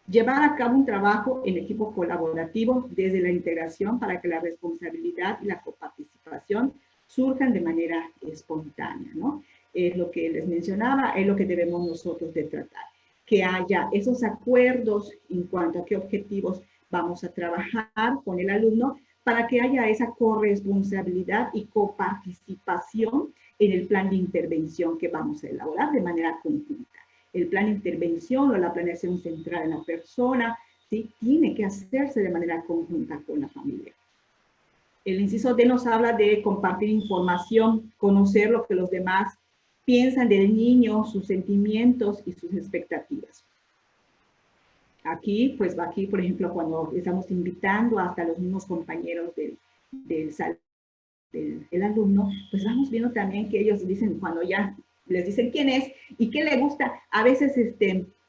Llevar a cabo un trabajo en equipo colaborativo desde la integración para que la responsabilidad y la coparticipación surjan de manera espontánea, ¿no? Es lo que les mencionaba, es lo que debemos nosotros de tratar. Que haya esos acuerdos en cuanto a qué objetivos vamos a trabajar con el alumno para que haya esa corresponsabilidad y coparticipación en el plan de intervención que vamos a elaborar de manera conjunta. El plan de intervención o la planeación central en la persona ¿sí? Tiene que hacerse de manera conjunta con la familia. El inciso D nos habla de compartir información, conocer lo que los demás piensan del niño, sus sentimientos y sus expectativas. Aquí, pues aquí, por ejemplo, cuando estamos invitando hasta los mismos compañeros del alumno, pues vamos viendo también que ellos dicen, cuando ya les dicen quién es y qué le gusta, a veces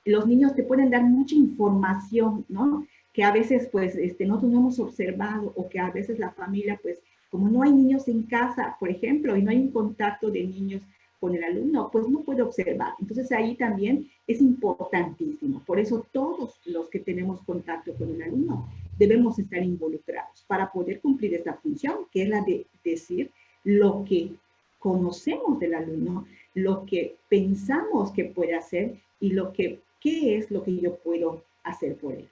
los niños te pueden dar mucha información, ¿no? Que a veces, pues, nosotros no hemos observado, o que a veces la familia, pues, como no hay niños en casa, por ejemplo, y no hay un contacto de niños con el alumno, pues no puede observar. Entonces ahí también es importantísimo. Por eso todos los que tenemos contacto con el alumno debemos estar involucrados para poder cumplir esta función, que es la de decir lo que conocemos del alumno, lo que pensamos que puede hacer y qué es lo que yo puedo hacer por él.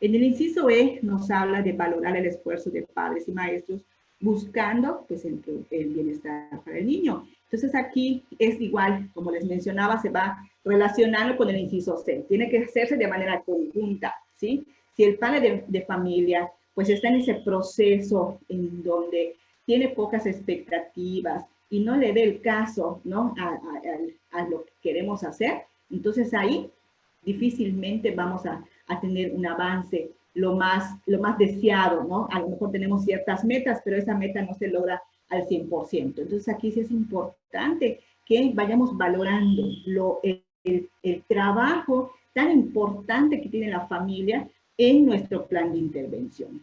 En el inciso E nos habla de valorar el esfuerzo de padres y maestros buscando, pues, el bienestar para el niño. Entonces aquí es igual, como les mencionaba, se va relacionando con el inciso C. Tiene que hacerse de manera conjunta, ¿sí? Si el padre de familia, pues, está en ese proceso en donde tiene pocas expectativas y no le dé el caso, ¿no? a lo que queremos hacer, entonces ahí difícilmente vamos a tener un avance lo más deseado, ¿no? A lo mejor tenemos ciertas metas, pero esa meta no se logra al 100%. Entonces aquí sí es importante que vayamos valorando el trabajo tan importante que tiene la familia en nuestro plan de intervención.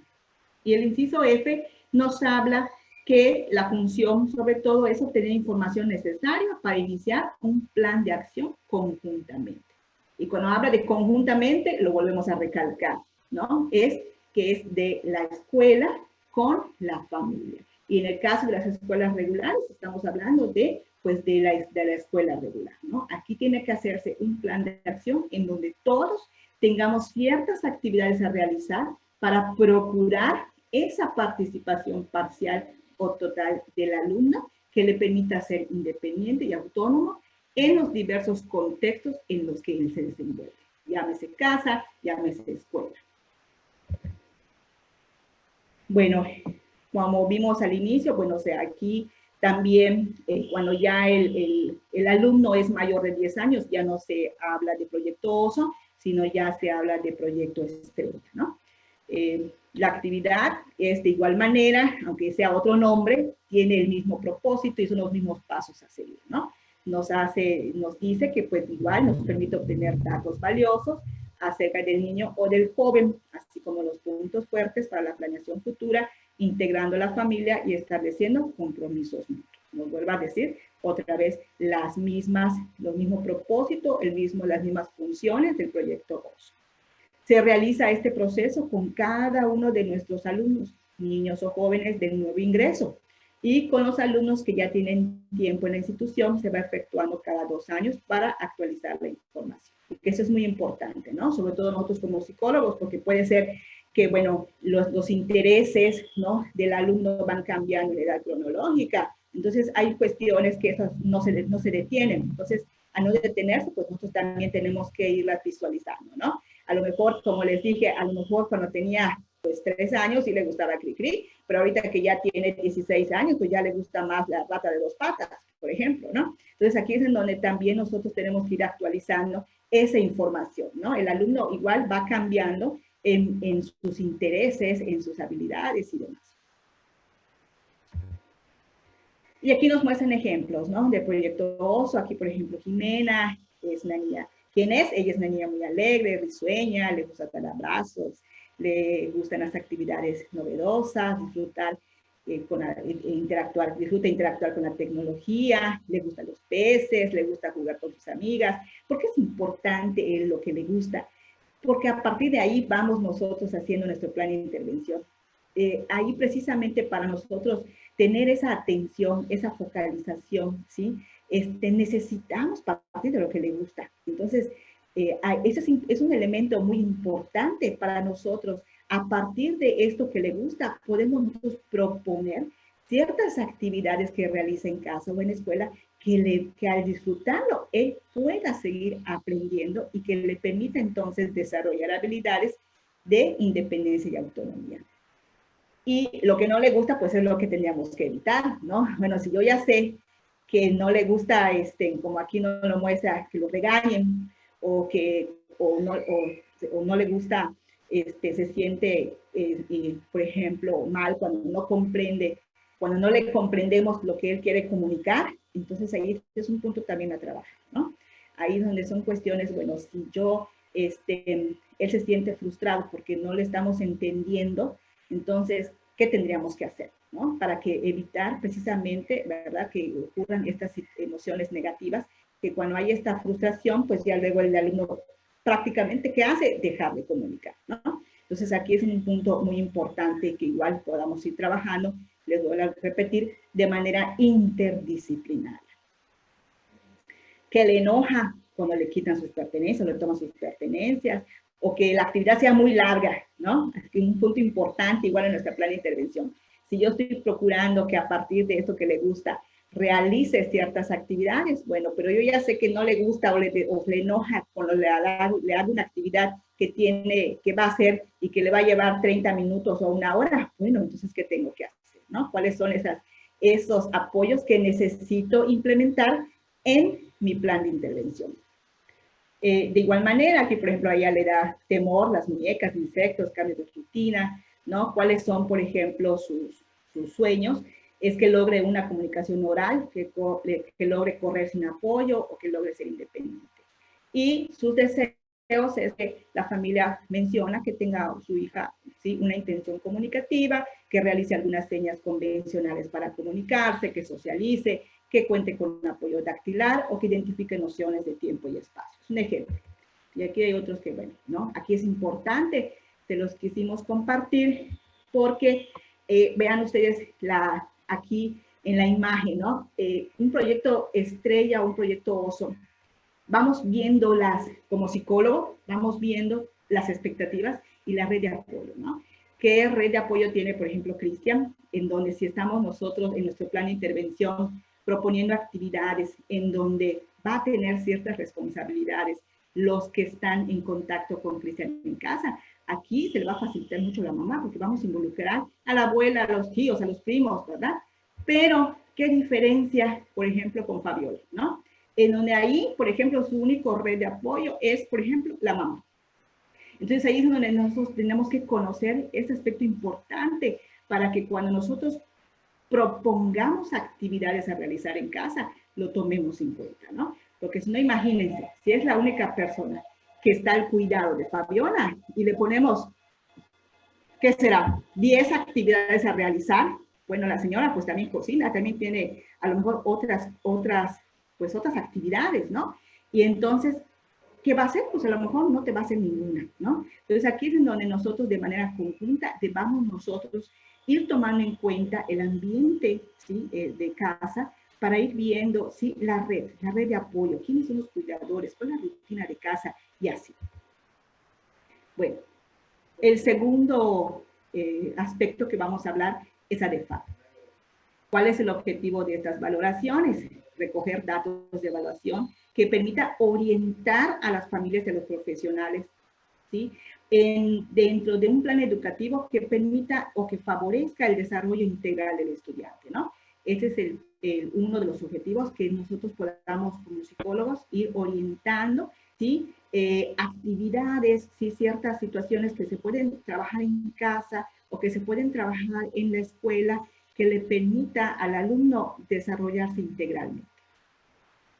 Y el inciso F nos habla que la función, sobre todo, es obtener información necesaria para iniciar un plan de acción conjuntamente. Y cuando habla de conjuntamente, lo volvemos a recalcar, ¿no? Es que es de la escuela con la familia. Y en el caso de las escuelas regulares, estamos hablando de la escuela regular, ¿no? Aquí tiene que hacerse un plan de acción en donde todos tengamos ciertas actividades a realizar para procurar esa participación parcial o total del alumno que le permita ser independiente y autónomo en los diversos contextos en los que él se desenvuelve. Llámese casa, llámese escuela. Bueno, como vimos al inicio, bueno, o sea, aquí también cuando ya el alumno es mayor de 10 años, ya no se habla de proyecto OSO, sino ya se habla de proyecto estrella, ¿no? La actividad es de igual manera, aunque sea otro nombre, tiene el mismo propósito y son los mismos pasos a seguir, ¿no? Nos dice que pues igual nos permite obtener datos valiosos acerca del niño o del joven, así como los puntos fuertes para la planeación futura, integrando a la familia y estableciendo compromisos mutuos. Nos vuelvo a decir otra vez los mismos propósitos, las mismas funciones del proyecto OSO. Se realiza este proceso con cada uno de nuestros alumnos, niños o jóvenes de nuevo ingreso. Y con los alumnos que ya tienen tiempo en la institución, se va efectuando cada 2 años para actualizar la información. Y que eso es muy importante, ¿no? Sobre todo nosotros como psicólogos, porque puede ser que, bueno, los intereses, ¿no?, del alumno van cambiando en edad cronológica. Entonces, hay cuestiones que esas no se detienen. Entonces, a no detenerse, pues nosotros también tenemos que irlas visualizando, ¿no? A lo mejor, como les dije, a lo mejor cuando tenía pues 3 años sí le gustaba Cricri, pero ahorita que ya tiene 16 años, pues ya le gusta más la rata de 2 patas, por ejemplo, ¿no? Entonces aquí es en donde también nosotros tenemos que ir actualizando esa información, ¿no? El alumno igual va cambiando en sus intereses, en sus habilidades y demás. Y aquí nos muestran ejemplos, ¿no? De proyecto OSO. Aquí, por ejemplo, Jimena es una niña. ¿Quién es? Ella es una niña muy alegre, risueña, le gusta dar abrazos, le gustan las actividades novedosas, disfruta interactuar con la tecnología, le gustan los peces, le gusta jugar con sus amigas. ¿Por qué es importante lo que le gusta? Porque a partir de ahí vamos nosotros haciendo nuestro plan de intervención. Ahí precisamente para nosotros tener esa atención, esa focalización, ¿sí? Necesitamos partir de lo que le gusta. Entonces, ese es un elemento muy importante para nosotros. A partir de esto que le gusta, podemos nosotros proponer ciertas actividades que realiza en casa o en escuela que al disfrutarlo, él pueda seguir aprendiendo y que le permita entonces desarrollar habilidades de independencia y autonomía. Y lo que no le gusta, pues es lo que tendríamos que evitar, ¿no? Bueno, si yo ya sé que no le gusta, como aquí no lo muestra, que lo regañen, o no le gusta, se siente, por ejemplo, mal cuando no comprende, cuando no le comprendemos lo que él quiere comunicar, entonces ahí es un punto también a trabajar, ¿no? Ahí es donde son cuestiones, bueno, si él se siente frustrado porque no le estamos entendiendo, entonces, ¿qué tendríamos que hacer, ¿no? Para que evitar precisamente, ¿verdad?, que ocurran estas emociones negativas, que cuando hay esta frustración, pues ya luego el alumno prácticamente, ¿qué hace? Dejar de comunicar, ¿no? Entonces, aquí es un punto muy importante que igual podamos ir trabajando, les voy a repetir, de manera interdisciplinaria. Que le enoja cuando le quitan sus pertenencias, le toman sus pertenencias, o que la actividad sea muy larga, ¿no? Es un punto importante igual en nuestra plan de intervención. Si yo estoy procurando que a partir de esto que le gusta realice ciertas actividades, bueno, pero yo ya sé que no le gusta o le enoja cuando le hago una actividad que va a hacer y que le va a llevar 30 minutos o una hora, bueno, entonces, ¿qué tengo que hacer, no? ¿Cuáles son esos apoyos que necesito implementar en mi plan de intervención? De igual manera, que por ejemplo a ella le da temor las muñecas, insectos, cambios de rutina, ¿no? ¿Cuáles son, por ejemplo, sus sueños? Es que logre una comunicación oral, que logre correr sin apoyo o que logre ser independiente. Y sus deseos es que la familia menciona que tenga su hija, ¿sí?, una intención comunicativa, que realice algunas señas convencionales para comunicarse, que socialice, que cuente con un apoyo dactilar o que identifique nociones de tiempo y espacio. Es un ejemplo. Y aquí hay otros que, bueno, ¿no? Aquí es importante, se los quisimos compartir porque vean ustedes aquí en la imagen, ¿no? Un proyecto estrella, un proyecto oso. Vamos viendo como psicólogo, vamos viendo las expectativas y la red de apoyo, ¿no? ¿Qué red de apoyo tiene, por ejemplo, Cristian? En donde si estamos nosotros en nuestro plan de intervención proponiendo actividades en donde va a tener ciertas responsabilidades los que están en contacto con Cristian en casa, aquí se le va a facilitar mucho a la mamá porque vamos a involucrar a la abuela, a los tíos, a los primos, ¿verdad? Pero, ¿qué diferencia, por ejemplo, con Fabiola, ¿no? En donde ahí, por ejemplo, su único red de apoyo es, por ejemplo, la mamá. Entonces ahí es donde nosotros tenemos que conocer ese aspecto importante para que cuando nosotros propongamos actividades a realizar en casa, lo tomemos en cuenta, ¿no? Porque si no, imagínense, si es la única persona que está al cuidado de Fabiola y le ponemos, ¿qué será? 10 actividades a realizar. Bueno, la señora pues también cocina, también tiene a lo mejor otras actividades, ¿no? Y entonces, ¿qué va a hacer? Pues a lo mejor no te va a hacer ninguna, ¿no? Entonces aquí es en donde nosotros de manera conjunta debamos nosotros ir tomando en cuenta el ambiente, ¿sí?, de casa para ir viendo, ¿sí?, la red de apoyo, quiénes son los cuidadores, cuál es la rutina de casa y así. Bueno, el segundo aspecto que vamos a hablar es ADEFAP. ¿Cuál es el objetivo de estas valoraciones? Recoger datos de evaluación que permita orientar a las familias y a los profesionales, ¿sí?, dentro de un plan educativo que permita o que favorezca el desarrollo integral del estudiante, ¿no? Ese es uno de los objetivos que nosotros podamos como psicólogos ir orientando, ¿sí?, actividades, ¿sí?, ciertas situaciones que se pueden trabajar en casa o que se pueden trabajar en la escuela que le permita al alumno desarrollarse integralmente.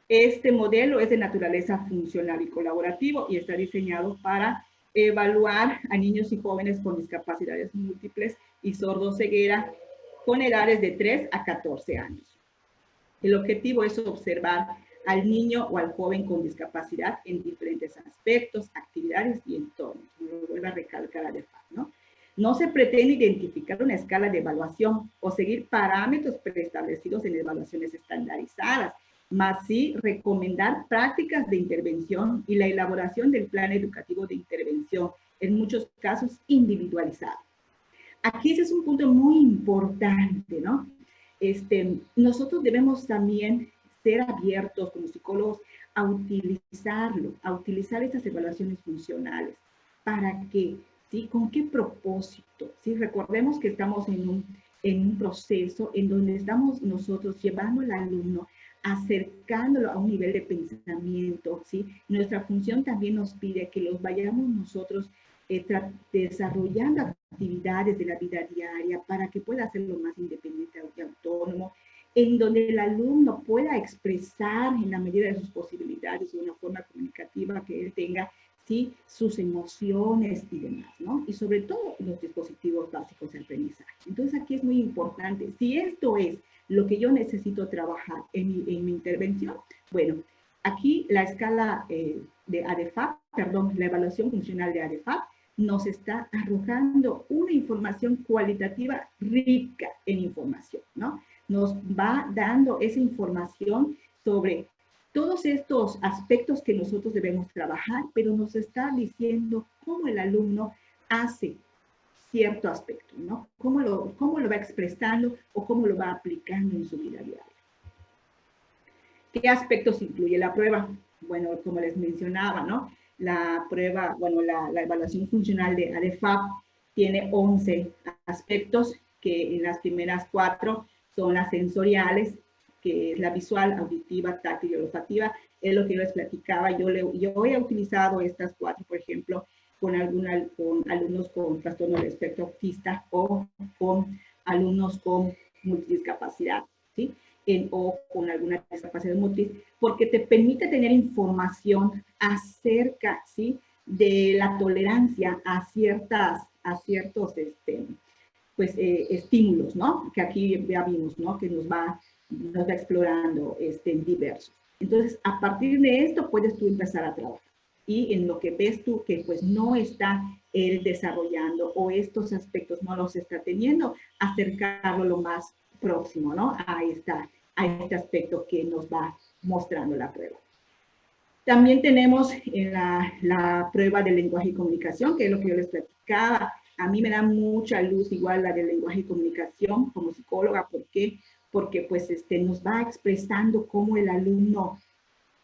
Este modelo es de naturaleza funcional y colaborativo y está diseñado para evaluar a niños y jóvenes con discapacidades múltiples y sordoceguera con edades de 3 a 14 años. El objetivo es observar al niño o al joven con discapacidad en diferentes aspectos, actividades y entornos. Lo vuelvo a recalcar además, ¿no? No se pretende identificar una escala de evaluación o seguir parámetros preestablecidos en evaluaciones estandarizadas, más sí recomendar prácticas de intervención y la elaboración del plan educativo de intervención, en muchos casos individualizado. Aquí ese es un punto muy importante, ¿no? nosotros debemos también ser abiertos como psicólogos a utilizarlo, a utilizar estas evaluaciones funcionales. ¿Para qué? ¿Sí? ¿Con qué propósito? ¿Sí? Recordemos que estamos en un proceso en donde estamos nosotros llevando al alumno, acercándolo a un nivel de pensamiento, ¿sí? Nuestra función también nos pide que los vayamos nosotros desarrollando actividades de la vida diaria para que pueda hacerlo más independiente y autónomo, en donde el alumno pueda expresar en la medida de sus posibilidades de una forma comunicativa que él tenga, ¿sí? Sus emociones y demás, ¿no? Y sobre todo los dispositivos básicos de aprendizaje. Entonces aquí es muy importante, si esto es lo que yo necesito trabajar en mi intervención, bueno, aquí la escala de ADFAP, perdón, la evaluación funcional de ADFAP, nos está arrojando una información cualitativa rica en información, ¿no? Nos va dando esa información sobre todos estos aspectos que nosotros debemos trabajar, pero nos está diciendo cómo el alumno hace cierto aspecto, ¿no? Cómo lo va expresando o cómo lo va aplicando en su vida diaria. ¿Qué aspectos incluye la prueba? Bueno, como les mencionaba, ¿no? La prueba, bueno, la evaluación funcional de ADFAP tiene 11 aspectos, que en las primeras 4 son las sensoriales, que es la visual, auditiva, táctil y olfativa. Es lo que yo les platicaba. Yo he utilizado estas 4, por ejemplo, con alumnos con trastorno del espectro autista o con alumnos con multidiscapacidad, ¿sí? O con alguna discapacidad motriz, porque te permite tener información acerca, ¿sí?, de la tolerancia a ciertos pues, estímulos, ¿no? Que aquí ya vimos, ¿no? Que nos va explorando diversos. Entonces, a partir de esto puedes tú empezar a trabajar. Y en lo que ves tú que pues no está él desarrollando o estos aspectos no los está teniendo, acercarlo lo más próximo, ¿no? A este aspecto que nos va mostrando la prueba. También tenemos la prueba de lenguaje y comunicación, que es lo que yo les platicaba. A mí me da mucha luz igual la de lenguaje y comunicación como psicóloga. ¿Por qué? Porque pues nos va expresando cómo el alumno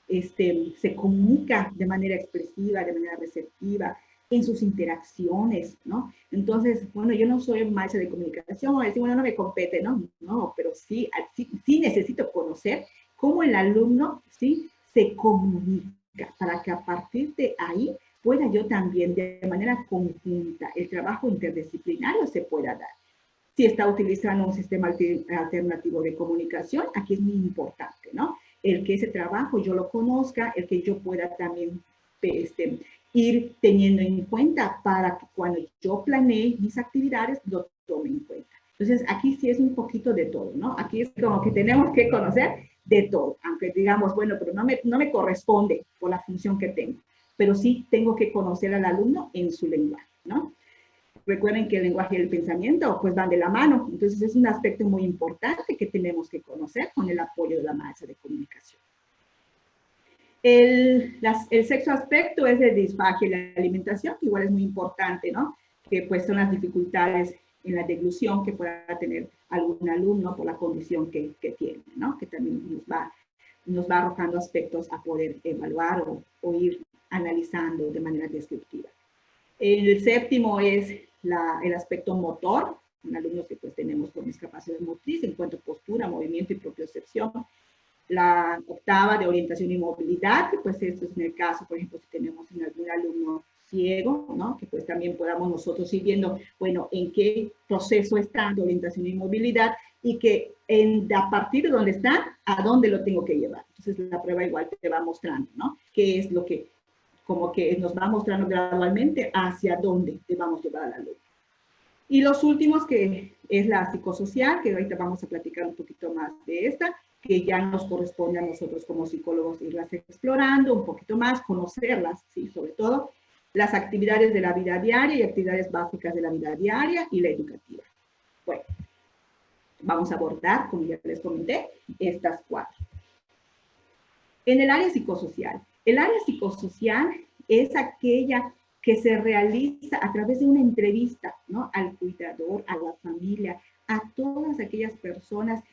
se comunica de manera expresiva, de manera receptiva, en sus interacciones, ¿no? Entonces, bueno, yo no soy maestra de comunicación, o decir, bueno, no me compete, ¿no? No, pero sí necesito conocer cómo el alumno, ¿sí?, se comunica, para que a partir de ahí pueda yo también, de manera conjunta, el trabajo interdisciplinario se pueda dar. Si está utilizando un sistema alternativo de comunicación, aquí es muy importante, ¿no? El que ese trabajo yo lo conozca, el que yo pueda también ir teniendo en cuenta para que cuando yo planee mis actividades lo tome en cuenta. Entonces, aquí sí es un poquito de todo, ¿no? Aquí es como que tenemos que conocer de todo, aunque digamos, bueno, pero no me corresponde por la función que tengo, pero sí tengo que conocer al alumno en su lenguaje, ¿no? Recuerden que el lenguaje y el pensamiento pues van de la mano, entonces es un aspecto muy importante que tenemos que conocer con el apoyo de la maestra de comunicación. El sexto aspecto es el disfagia y la alimentación, que igual es muy importante, ¿no? Que pues son las dificultades en la deglución que pueda tener algún alumno por la condición que tiene, ¿no? Que también nos va arrojando aspectos a poder evaluar o ir analizando de manera descriptiva. El séptimo es el aspecto motor, en alumnos que pues tenemos con discapacidad motriz en cuanto a postura, movimiento y propiocepción. La octava de orientación y movilidad, que pues esto es en el caso, por ejemplo, si tenemos en algún alumno ciego, ¿no? Que pues también podamos nosotros ir viendo, bueno, en qué proceso está de orientación y movilidad y que a partir de dónde está, a dónde lo tengo que llevar. Entonces la prueba igual te va mostrando, ¿no? Qué es lo que como que nos va mostrando gradualmente hacia dónde te vamos a llevar al alumno. Y los últimos, que es la psicosocial, que ahorita vamos a platicar un poquito más de esta, que ya nos corresponde a nosotros como psicólogos irlas explorando un poquito más, conocerlas, ¿sí? Sobre todo las actividades de la vida diaria y actividades básicas de la vida diaria y la educativa. Bueno, vamos a abordar, como ya les comenté, estas 4. En el área psicosocial. El área psicosocial es aquella que se realiza a través de una entrevista, ¿no? Al cuidador, a la familia, a todas aquellas personas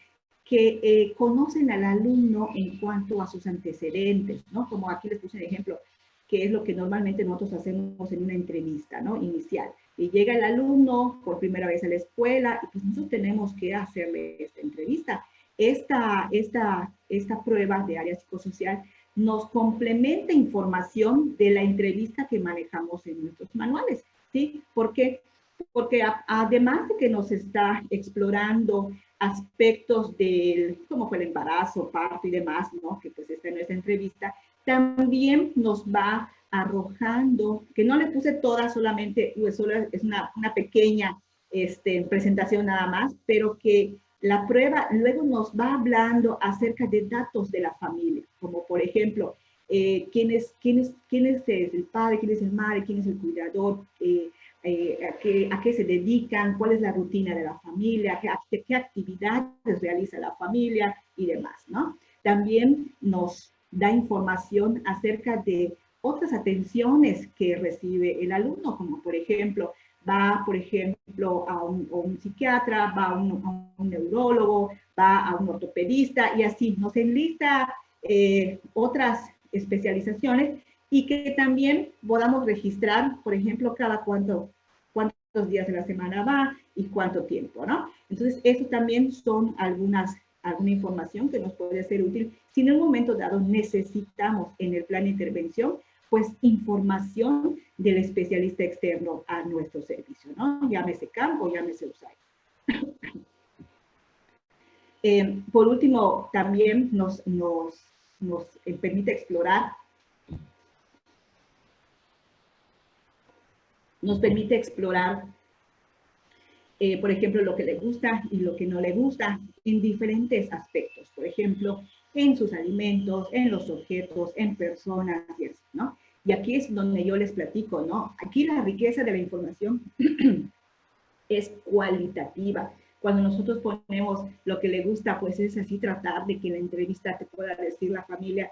que conocen al alumno en cuanto a sus antecedentes, ¿no? Como aquí les puse un ejemplo, que es lo que normalmente nosotros hacemos en una entrevista, ¿no? Inicial. Y llega el alumno por primera vez a la escuela y pues nosotros tenemos que hacerle esta entrevista. Esta prueba de área psicosocial nos complementa información de la entrevista que manejamos en nuestros manuales, ¿sí? Porque además de que nos está explorando aspectos del, como fue el embarazo, parto y demás, ¿no? Que pues está en nuestra entrevista, también nos va arrojando, que no le puse toda solamente, solo es una pequeña presentación nada más, pero que la prueba luego nos va hablando acerca de datos de la familia, como por ejemplo, quién es el padre, quién es el madre, quién es el cuidador, a qué se dedican, cuál es la rutina de la familia, qué actividades realiza la familia y demás, ¿no? También nos da información acerca de otras atenciones que recibe el alumno, como por ejemplo, va, por ejemplo, a un psiquiatra, va a un neurólogo, va a un ortopedista y así nos enlista otras especializaciones y que también podamos registrar, por ejemplo, cuántos días de la semana va y cuánto tiempo, ¿no? Entonces, eso también son alguna información que nos puede ser útil si en un momento dado necesitamos en el plan de intervención, pues información del especialista externo a nuestro servicio, ¿no? Llámese campo, llámese USAID. Por último, también nos permite explorar por ejemplo, lo que le gusta y lo que no le gusta en diferentes aspectos. Por ejemplo, en sus alimentos, en los objetos, en personas y así, ¿no? Y aquí es donde yo les platico, ¿no? Aquí la riqueza de la información es cualitativa. Cuando nosotros ponemos lo que le gusta, pues es así tratar de que en la entrevista te pueda decir la familia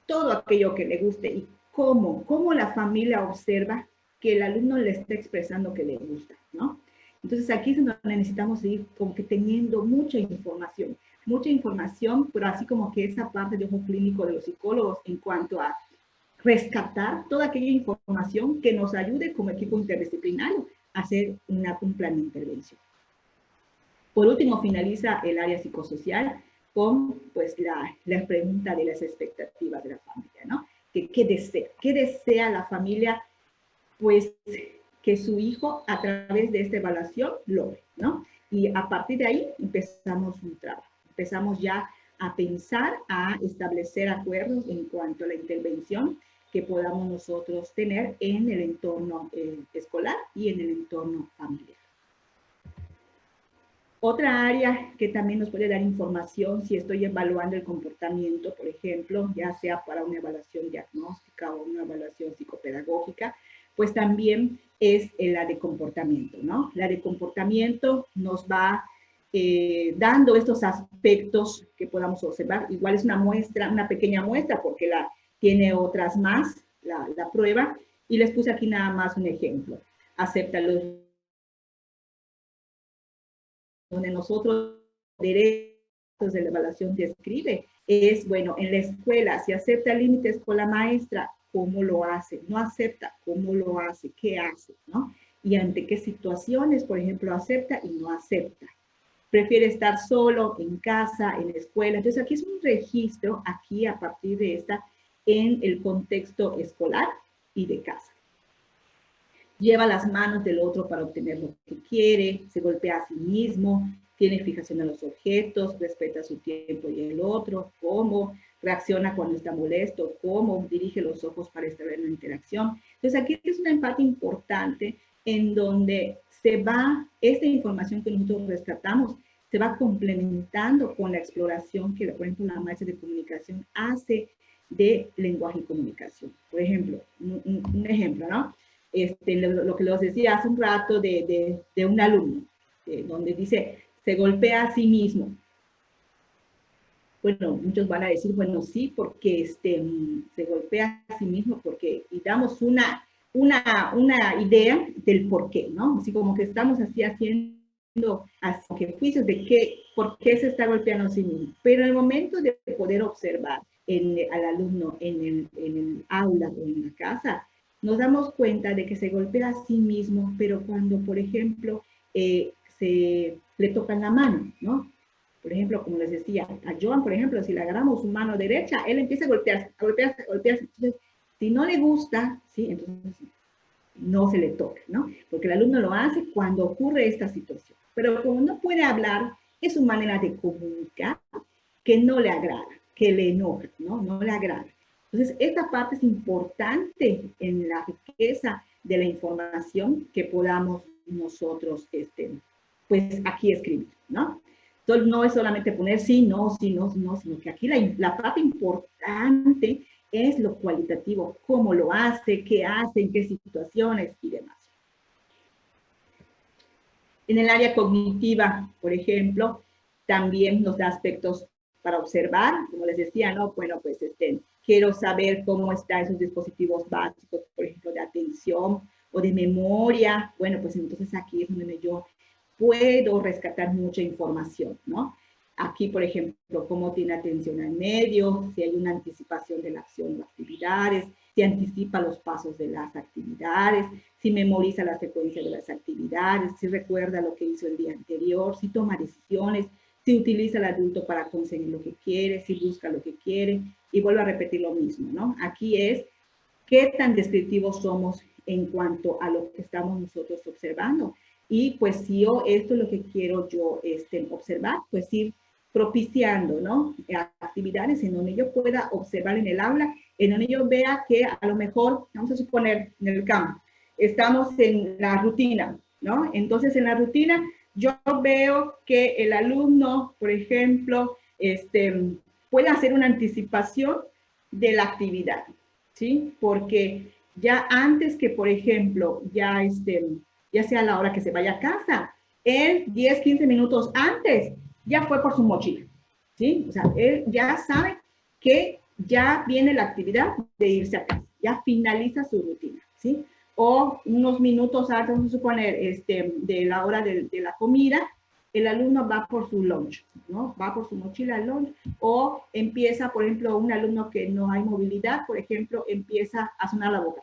todo aquello que le guste y cómo la familia observa que el alumno le está expresando que le gusta, ¿no? Entonces aquí es donde necesitamos ir como que teniendo mucha información, pero así como que esa parte de ojo clínico de los psicólogos en cuanto a rescatar toda aquella información que nos ayude como equipo interdisciplinario a hacer un plan de intervención. Por último, finaliza el área psicosocial con pues, la pregunta de las expectativas de la familia, ¿no? ¿Qué desea? ¿Qué desea la familia? Pues que su hijo a través de esta evaluación logre, ¿no? Y a partir de ahí empezamos un trabajo. Empezamos ya a pensar, a establecer acuerdos en cuanto a la intervención que podamos nosotros tener en el entorno escolar y en el entorno familiar. Otra área que también nos puede dar información si estoy evaluando el comportamiento, por ejemplo, ya sea para una evaluación diagnóstica o una evaluación psicopedagógica, pues también es la de comportamiento, ¿no? La de comportamiento nos va dando estos aspectos que podamos observar. Igual es una muestra, una pequeña muestra, porque tiene otras más, la prueba, y les puse aquí nada más un ejemplo. Acepta los donde nosotros derechos de la evaluación describe, es, bueno, en la escuela, si acepta límites con la maestra, ¿cómo lo hace? No acepta, ¿cómo lo hace? ¿Qué hace? ¿No? Y ante qué situaciones, por ejemplo, acepta y no acepta. Prefiere estar solo, en casa, en la escuela. Entonces, aquí es un registro, aquí a partir de esta, en el contexto escolar y de casa. Lleva las manos del otro para obtener lo que quiere, se golpea a sí mismo, tiene fijación a los objetos, respeta su tiempo y el otro, cómo reacciona cuando está molesto, cómo dirige los ojos para establecer una interacción. Entonces aquí es una parte importante en donde se va, esta información que nosotros rescatamos, se va complementando con la exploración que, por ejemplo, la maestra de comunicación hace de lenguaje y comunicación. Por ejemplo, un ejemplo, ¿no? Lo que les decía hace un rato de un alumno, donde dice, se golpea a sí mismo. Bueno, muchos van a decir, bueno, sí, porque se golpea a sí mismo, porque, y damos una idea del por qué, ¿no? Así como que estamos así haciendo que juicios de por qué se está golpeando a sí mismo. Pero en el momento de poder observar al alumno en el aula o en la casa, nos damos cuenta de que se golpea a sí mismo, pero cuando, por ejemplo, le tocan la mano, ¿no? Por ejemplo, como les decía, a Joan, por ejemplo, si le agarramos su mano derecha, él empieza a golpearse, a golpearse, a golpearse. Entonces, si no le gusta, ¿sí? Entonces no se le toca, ¿no? Porque el alumno lo hace cuando ocurre esta situación. Pero como no puede hablar, es su manera de comunicar que no le agrada, que le enoja, ¿no? No le agrada. Entonces, esta parte es importante en la riqueza de la información que podamos nosotros, pues, aquí escribir, ¿no? Entonces, no es solamente poner sí, no, sino que aquí la parte importante es lo cualitativo, cómo lo hace, en qué situaciones y demás. En el área cognitiva, por ejemplo, también nos da aspectos para observar, como les decía, ¿no? Bueno, pues quiero saber cómo están esos dispositivos básicos, por ejemplo, de atención o de memoria. Bueno, pues entonces aquí es donde yo puedo rescatar mucha información, ¿no? Aquí, por ejemplo, cómo tiene atención al medio, si hay una anticipación de la acción o actividades, si anticipa los pasos de las actividades, si memoriza la secuencia de las actividades, si recuerda lo que hizo el día anterior, si toma decisiones, si utiliza al adulto para conseguir lo que quiere, si busca lo que quiere, y vuelvo a repetir lo mismo, ¿no? Aquí es qué tan descriptivos somos en cuanto a lo que estamos nosotros observando. Y pues si esto es lo que quiero yo observar, pues ir propiciando, ¿no? Actividades en donde yo pueda observar en el aula, en donde yo vea que a lo mejor, vamos a suponer, en el campo, estamos en la rutina, ¿no? Entonces, en la rutina, yo veo que el alumno, por ejemplo, puede hacer una anticipación de la actividad, ¿sí? Porque ya antes que, por ejemplo, ya sea a la hora que se vaya a casa, él 10, 15 minutos antes ya fue por su mochila, ¿sí? O sea, él ya sabe que ya viene la actividad de irse a casa, ya finaliza su rutina, ¿sí? O unos minutos antes, vamos a suponer, de la hora de la comida, el alumno va por su lunch, ¿no? Va por su mochila al lunch, o empieza, por ejemplo, un alumno que no hay movilidad, por ejemplo, empieza a sonar la boca,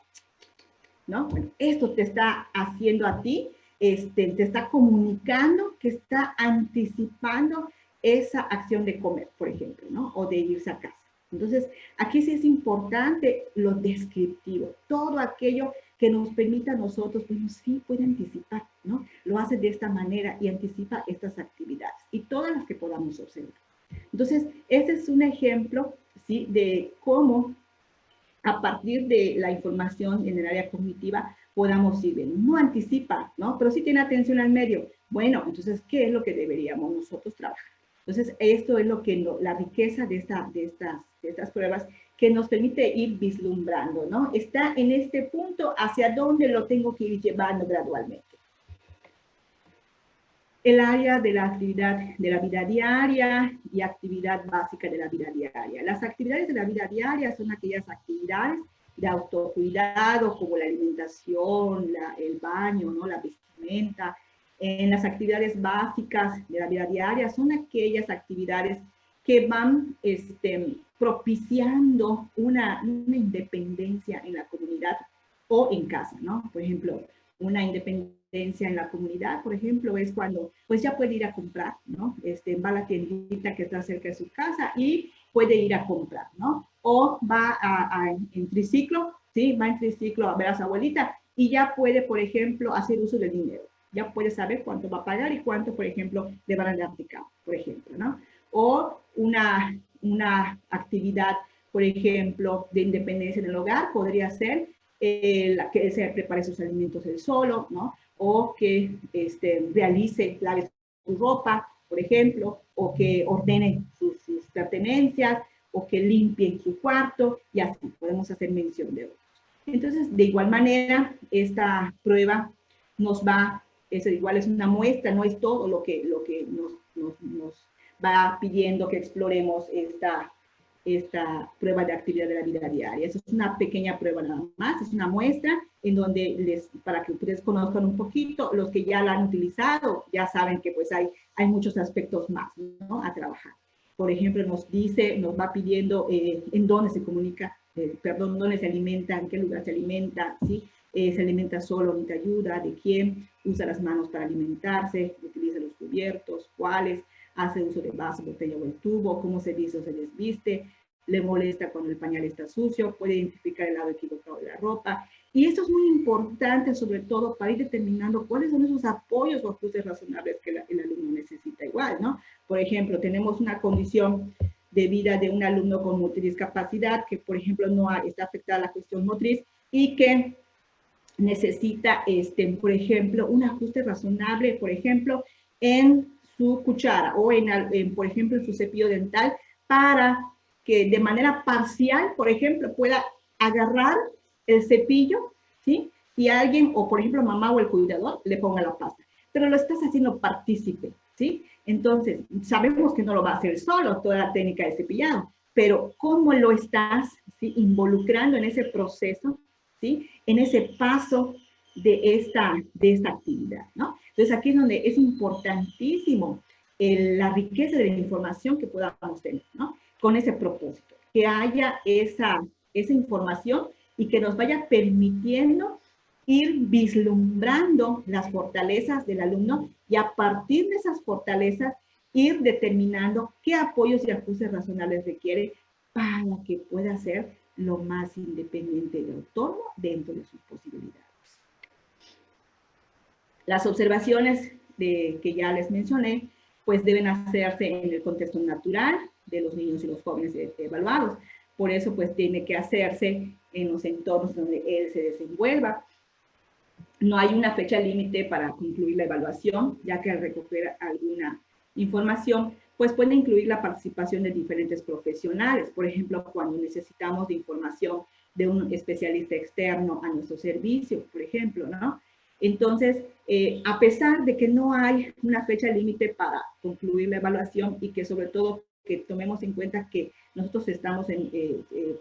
¿no? Bueno, esto te está haciendo a ti, te está comunicando que está anticipando esa acción de comer, por ejemplo, ¿no? O de irse a casa. Entonces, aquí sí es importante lo descriptivo, todo aquello que nos permita a nosotros, bueno, sí puede anticipar, ¿no? Lo hace de esta manera y anticipa estas actividades y todas las que podamos observar. Entonces, este es un ejemplo, ¿sí? De cómo a partir de la información en el área cognitiva podamos ir viendo. No anticipa, ¿no? Pero sí tiene atención al medio. Bueno, entonces, ¿qué es lo que deberíamos nosotros trabajar? Entonces, esto es lo que la riqueza de estas pruebas que nos permite ir vislumbrando, ¿no? Está en este punto hacia dónde lo tengo que ir llevando gradualmente. El área de la actividad de la vida diaria y actividad básica de la vida diaria. Las actividades de la vida diaria son aquellas actividades de autocuidado como la alimentación, el baño, ¿no? La vestimenta. En las actividades básicas de la vida diaria son aquellas actividades que van propiciando una independencia en la comunidad o en casa, ¿no? Por ejemplo, una independencia en la comunidad, por ejemplo, es cuando pues ya puede ir a comprar, ¿no? Va a la tiendita que está cerca de su casa y puede ir a comprar, ¿no? O va en triciclo, ¿sí? Va en triciclo a ver a su abuelita y ya puede, por ejemplo, hacer uso del dinero. Ya puede saber cuánto va a pagar y cuánto, por ejemplo, le van a dar de cabo, por ejemplo, ¿no? O una actividad, por ejemplo, de independencia en el hogar podría ser que se prepare sus alimentos él solo, ¿no? O que lave su ropa, por ejemplo, o que ordene sus pertenencias, o que limpie su cuarto, y así podemos hacer mención de otros. Entonces, de igual manera, esta prueba nos va, igual es una muestra, no es todo lo que nos va pidiendo que exploremos esta prueba de actividad de la vida diaria. Eso es una pequeña prueba nada más, es una muestra en donde para que ustedes conozcan un poquito, los que ya la han utilizado ya saben que pues hay muchos aspectos más, ¿no?, a trabajar. Por ejemplo, nos va pidiendo en dónde se comunica, dónde se alimenta, en qué lugar se alimenta, ¿sí? Se alimenta solo, necesita ayuda, de quién, usa las manos para alimentarse, utiliza los cubiertos, cuáles, hace uso de vaso, botella o el tubo, cómo se viste o se desviste, le molesta cuando el pañal está sucio, puede identificar el lado equivocado de la ropa. Y esto es muy importante, sobre todo, para ir determinando cuáles son esos apoyos o ajustes razonables que el alumno necesita igual, ¿no? Por ejemplo, tenemos una condición de vida de un alumno con multidiscapacidad que, por ejemplo, no está afectada la cuestión motriz y que necesita, por ejemplo, un ajuste razonable, por ejemplo, en su cuchara o por ejemplo, en su cepillo dental para que de manera parcial, por ejemplo, pueda agarrar el cepillo, ¿sí? Y alguien, o por ejemplo, mamá o el cuidador, le ponga la pasta. Pero lo estás haciendo partícipe, ¿sí? Entonces, sabemos que no lo va a hacer solo, toda la técnica de cepillado, pero ¿cómo lo estás, ¿sí?, involucrando en ese proceso, ¿sí?, en ese paso de esta actividad, ¿no? Entonces, aquí es donde es importantísimo la riqueza de la información que podamos tener, ¿no?, con ese propósito, que haya esa información y que nos vaya permitiendo ir vislumbrando las fortalezas del alumno y a partir de esas fortalezas ir determinando qué apoyos y ajustes razonables requiere para que pueda ser lo más independiente y autónomo dentro de sus posibilidades. Las observaciones que ya les mencioné, pues deben hacerse en el contexto natural de los niños y los jóvenes evaluados. Por eso, pues tiene que hacerse en los entornos donde él se desenvuelva. No hay una fecha límite para concluir la evaluación, ya que al recoger alguna información, pues puede incluir la participación de diferentes profesionales. Por ejemplo, cuando necesitamos de información de un especialista externo a nuestro servicio, por ejemplo, ¿no? Entonces, a pesar de que no hay una fecha límite para concluir la evaluación y que sobre todo que tomemos en cuenta que nosotros estamos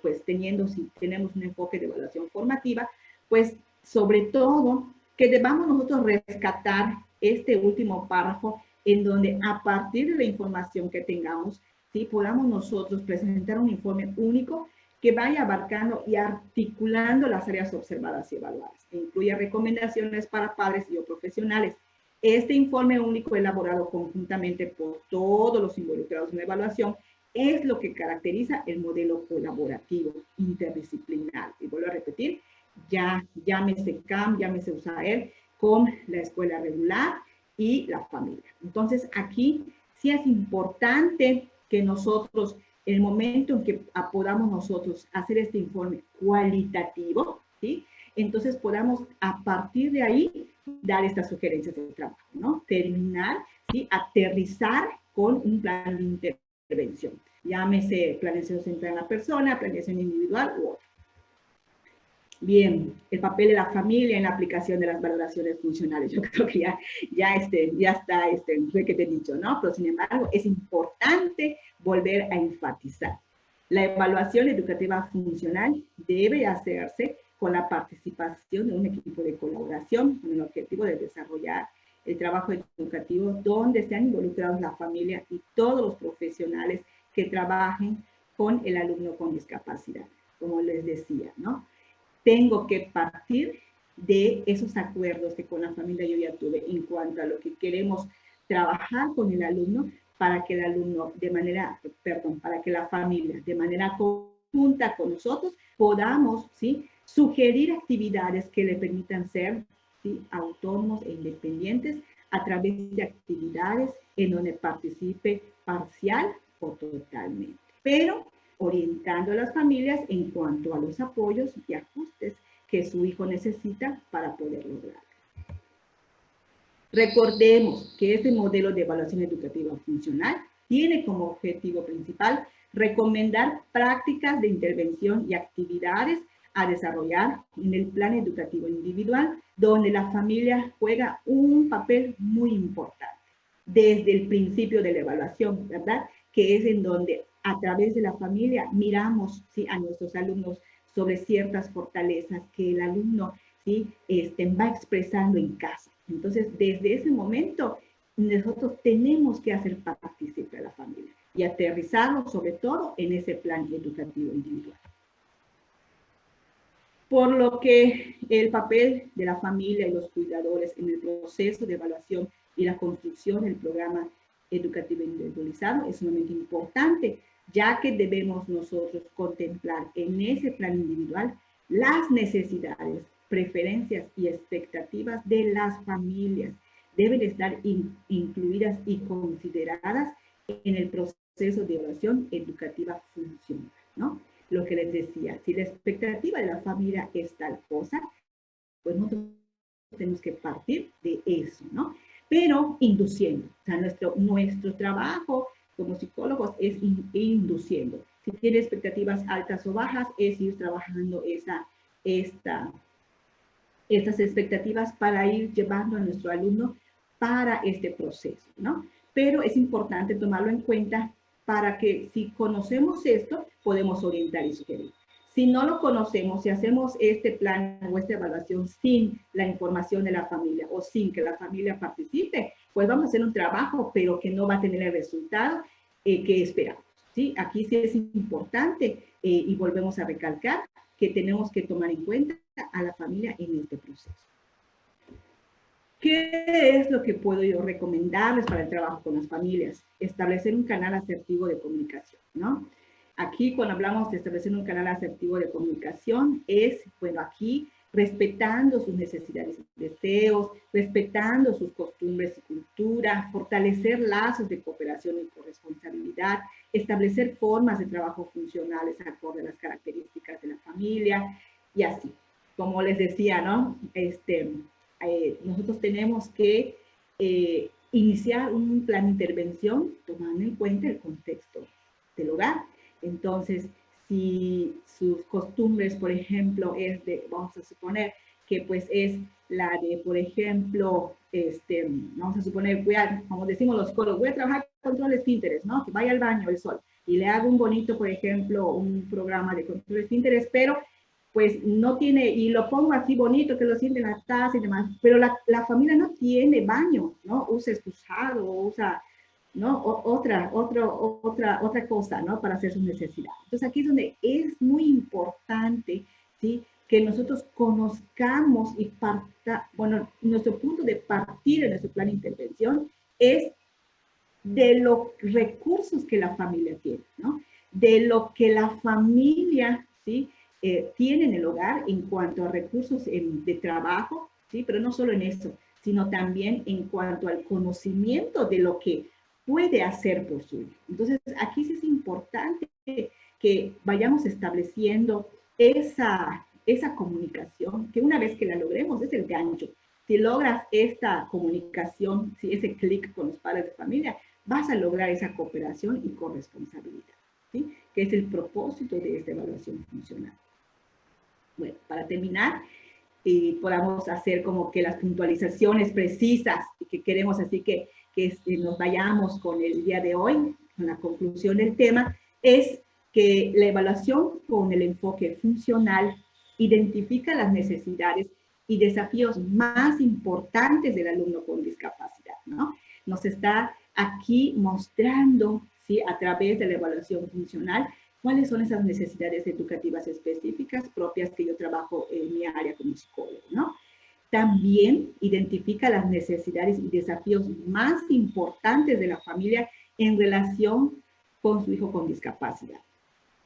pues si tenemos un enfoque de evaluación formativa, pues sobre todo que debamos nosotros rescatar este último párrafo en donde a partir de la información que tengamos, ¿sí?, podamos nosotros presentar un informe único que vaya abarcando y articulando las áreas observadas y evaluadas, que incluya recomendaciones para padres y o profesionales. Este informe único elaborado conjuntamente por todos los involucrados en la evaluación es lo que caracteriza el modelo colaborativo interdisciplinar. Y vuelvo a repetir, llámese CAM, llámese USAER, con la escuela regular y la familia. Entonces, aquí sí es importante que nosotros, en el momento en que podamos nosotros hacer este informe cualitativo, ¿sí?, entonces podamos a partir de ahí dar estas sugerencias de trabajo, ¿no? Terminar, ¿sí?, aterrizar con un plan de intervención. Llámese planeación centrada en la persona, planeación individual u otro. Bien, el papel de la familia en la aplicación de las valoraciones funcionales. Yo creo que ya está requete dicho, ¿no? Pero sin embargo, es importante volver a enfatizar. La evaluación educativa funcional debe hacerse con la participación de un equipo de colaboración con el objetivo de desarrollar el trabajo educativo donde sean involucrados la familia y todos los profesionales que trabajen con el alumno con discapacidad, como les decía, ¿no? Tengo que partir de esos acuerdos que con la familia yo ya tuve en cuanto a lo que queremos trabajar con el alumno para que el alumno para que la familia de manera conjunta con nosotros podamos, ¿sí?, sugerir actividades que le permitan ser, ¿sí?, autónomos e independientes a través de actividades en donde participe parcial o totalmente. Pero orientando a las familias en cuanto a los apoyos y ajustes que su hijo necesita para poder lograrlo. Recordemos que este modelo de evaluación educativa funcional tiene como objetivo principal recomendar prácticas de intervención y actividades a desarrollar en el plan educativo individual, donde la familia juega un papel muy importante desde el principio de la evaluación, ¿verdad? Que es en donde a través de la familia miramos, ¿sí?, a nuestros alumnos sobre ciertas fortalezas que el alumno, ¿sí?, va expresando en casa. Entonces, desde ese momento, nosotros tenemos que hacer partícipe a la familia y aterrizarlo sobre todo en ese plan educativo individual. Por lo que el papel de la familia y los cuidadores en el proceso de evaluación y la construcción del programa educativo individualizado es sumamente importante, ya que debemos nosotros contemplar en ese plan individual las necesidades, preferencias y expectativas de las familias. Deben estar incluidas y consideradas en el proceso de evaluación educativa funcional, ¿no? Lo que les decía, si la expectativa de la familia es tal cosa, pues nosotros tenemos que partir de eso, ¿no? Pero induciendo, o sea, nuestro trabajo como psicólogos es induciendo. Si tiene expectativas altas o bajas, es ir trabajando estas expectativas para ir llevando a nuestro alumno para este proceso, ¿no? Pero es importante tomarlo en cuenta para que si conocemos esto, podemos orientar y sugerir. Si no lo conocemos, si hacemos este plan o esta evaluación sin la información de la familia o sin que la familia participe, pues vamos a hacer un trabajo, pero que no va a tener el resultado que esperamos, ¿sí? Aquí sí es importante y volvemos a recalcar que tenemos que tomar en cuenta a la familia en este proceso. ¿Qué es lo que puedo yo recomendarles para el trabajo con las familias? Establecer un canal asertivo de comunicación, ¿no? Aquí, cuando hablamos de establecer un canal asertivo de comunicación, es, bueno, aquí respetando sus necesidades y deseos, respetando sus costumbres y cultura, fortalecer lazos de cooperación y corresponsabilidad, establecer formas de trabajo funcionales acorde a las características de la familia y así. Como les decía, ¿no? Nosotros tenemos que iniciar un plan de intervención tomando en cuenta el contexto del hogar. Entonces, si sus costumbres, por ejemplo, es de, vamos a suponer que pues es la de, por ejemplo, vamos a suponer, como decimos los psicólogos, voy a trabajar control de esfínteres, ¿no? Que vaya al baño el sol y le hago un bonito, por ejemplo, un programa de control de esfínteres, pero pues no tiene, y lo pongo así bonito, que lo siente en la taza y demás, pero la familia no tiene baño, ¿no? Usa excusado, usa, ¿no? Otra cosa, ¿no? Para hacer sus necesidades. Entonces aquí es donde es muy importante, ¿sí?, que nosotros conozcamos y bueno, nuestro punto de partida en nuestro plan de intervención es de los recursos que la familia tiene, ¿no? De lo que la familia, ¿sí?, tiene en el hogar en cuanto a recursos de trabajo, ¿sí? Pero no solo en eso, sino también en cuanto al conocimiento de lo que puede hacer por su hijo. Entonces, aquí sí es importante que vayamos estableciendo esa comunicación, que una vez que la logremos, es el gancho. Si logras esta comunicación, si ese clic con los padres de familia, vas a lograr esa cooperación y corresponsabilidad, ¿sí?, que es el propósito de esta evaluación funcional. Bueno, para terminar, podamos hacer como que las puntualizaciones precisas que queremos, así que nos vayamos con el día de hoy, con la conclusión del tema, es que la evaluación con el enfoque funcional identifica las necesidades y desafíos más importantes del alumno con discapacidad, ¿no? Nos está aquí mostrando, ¿sí?, a través de la evaluación funcional, cuáles son esas necesidades educativas específicas propias que yo trabajo en mi área como psicólogo, ¿no? También identifica las necesidades y desafíos más importantes de la familia en relación con su hijo con discapacidad.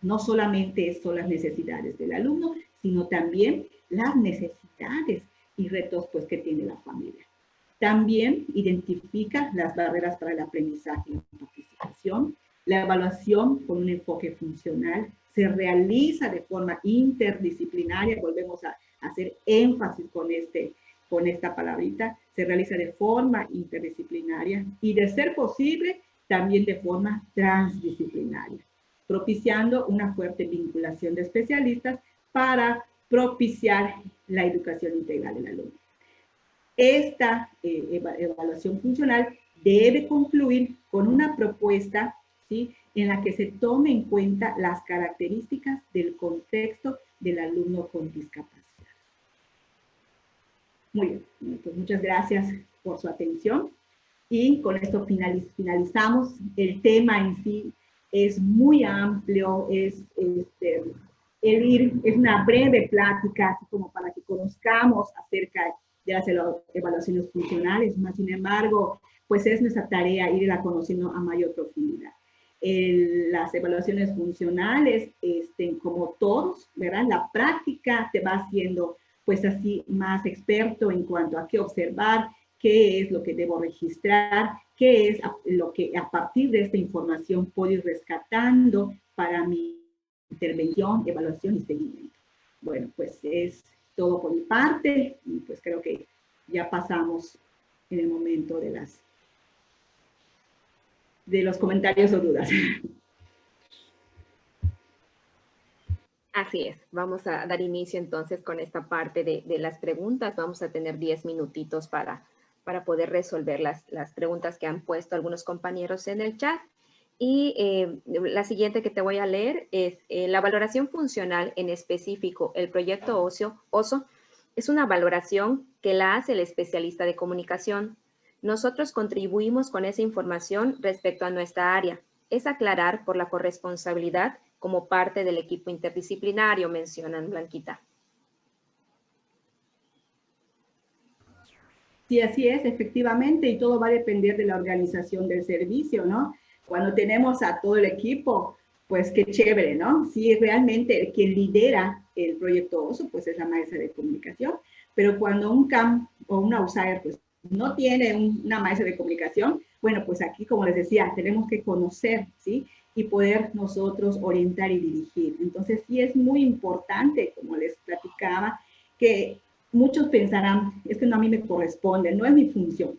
No solamente son las necesidades del alumno, sino también las necesidades y retos pues, que tiene la familia. También identifica las barreras para el aprendizaje y la participación. La evaluación con un enfoque funcional se realiza de forma interdisciplinaria, volvemos a hacer énfasis con esta palabrita, se realiza de forma interdisciplinaria y de ser posible también de forma transdisciplinaria, propiciando una fuerte vinculación de especialistas para propiciar la educación integral del alumno. Esta evaluación funcional debe concluir con una propuesta, ¿sí? En la que se tome en cuenta las características del contexto del alumno con discapacidad. Muy bien, pues muchas gracias por su atención. Y con esto finalizamos. El tema en sí es muy amplio, es una breve plática, así como para que conozcamos acerca de las evaluaciones funcionales. Más sin embargo, pues es nuestra tarea irla conociendo a mayor profundidad. Las evaluaciones funcionales, como todos, ¿verdad? La práctica te va haciendo, pues así, más experto en cuanto a qué observar, qué es lo que debo registrar, qué es lo que a partir de esta información puedo ir rescatando para mi intervención, evaluación y seguimiento. Bueno, pues es todo por mi parte y pues creo que ya pasamos en el momento de los comentarios o dudas. Así es, vamos a dar inicio entonces con esta parte de las preguntas. Vamos a tener 10 minutitos para poder resolver las preguntas que han puesto algunos compañeros en el chat. Y la siguiente que te voy a leer es la valoración funcional en específico. El proyecto OSO es una valoración que la hace el especialista de comunicación. Nosotros contribuimos con esa información respecto a nuestra área. Es aclarar por la corresponsabilidad como parte del equipo interdisciplinario, mencionan Blanquita. Sí, así es, efectivamente, y todo va a depender de la organización del servicio, ¿no? Cuando tenemos a todo el equipo, pues qué chévere, ¿no? Sí, realmente quien lidera el proyecto OSO, pues es la maestra de comunicación, pero cuando un CAM o un outsider, pues no tiene una maestra de comunicación, bueno, pues aquí, como les decía, tenemos que conocer, ¿sí? Y poder nosotros orientar y dirigir. Entonces, sí es muy importante, como les platicaba, que muchos pensarán, es que no a mí me corresponde, no es mi función.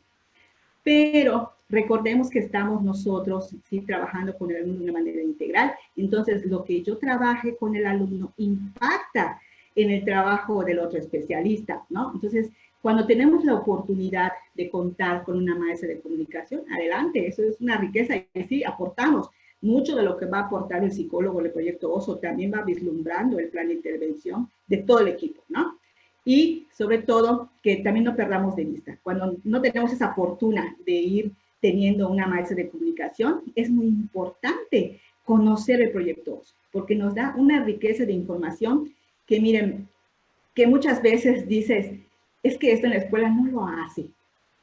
Pero recordemos que estamos nosotros ¿sí? trabajando con el alumno de una manera integral. Entonces, lo que yo trabaje con el alumno impacta en el trabajo del otro especialista, ¿no? Entonces, cuando tenemos la oportunidad de contar con una maestra de comunicación, adelante, eso es una riqueza y sí, aportamos. Mucho de lo que va a aportar el psicólogo del proyecto OSO también va vislumbrando el plan de intervención de todo el equipo, ¿no? Y sobre todo, que también no perdamos de vista. Cuando no tenemos esa fortuna de ir teniendo una maestra de comunicación, es muy importante conocer el proyecto OSO, porque nos da una riqueza de información que, miren, que muchas veces dices, es que esto en la escuela no lo hace,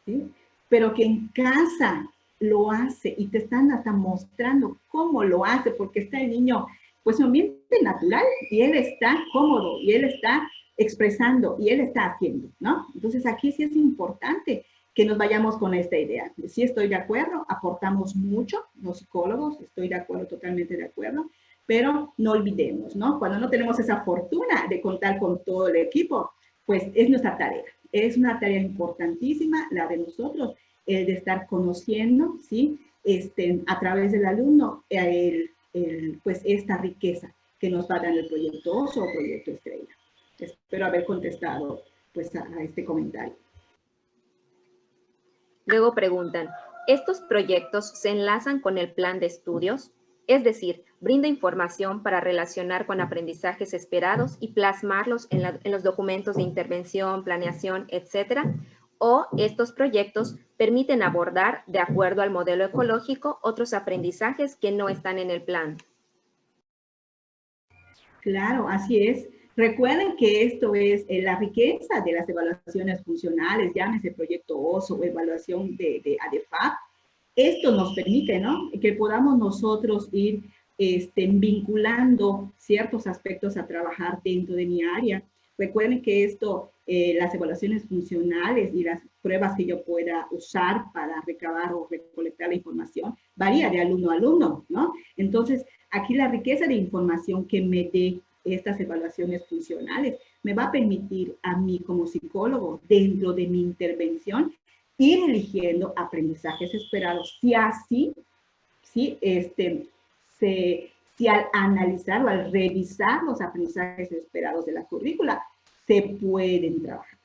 ¿sí? Pero que en casa lo hace y te están hasta mostrando cómo lo hace, porque está el niño, pues, en un ambiente natural y él está cómodo y él está expresando y él está haciendo, ¿no? Entonces aquí sí es importante que nos vayamos con esta idea. Sí estoy de acuerdo, aportamos mucho, los psicólogos, estoy de acuerdo, totalmente de acuerdo, pero no olvidemos, ¿no? Cuando no tenemos esa fortuna de contar con todo el equipo, pues es nuestra tarea. Es una tarea importantísima, la de nosotros, el de estar conociendo, ¿sí? A través del alumno, pues esta riqueza que nos va a dar el proyecto OSO o proyecto Estrella. Espero haber contestado pues, a este comentario. Luego preguntan, ¿estos proyectos se enlazan con el plan de estudios? Es decir, brinda información para relacionar con aprendizajes esperados y plasmarlos en los documentos de intervención, planeación, etcétera. ¿O estos proyectos permiten abordar, de acuerdo al modelo ecológico, otros aprendizajes que no están en el plan? Claro, así es. Recuerden que esto es la riqueza de las evaluaciones funcionales, llámese proyecto OSO o evaluación de ADEFAP. Esto nos permite, ¿no? Que podamos nosotros ir vinculando ciertos aspectos a trabajar dentro de mi área. Recuerden que esto, las evaluaciones funcionales y las pruebas que yo pueda usar para recabar o recolectar la información, varía de alumno a alumno, ¿no? Entonces, aquí la riqueza de información que me dé estas evaluaciones funcionales me va a permitir a mí como psicólogo, dentro de mi intervención, ir eligiendo aprendizajes esperados. Si así, si al analizar o al revisar los aprendizajes esperados de la currícula, se pueden trabajar.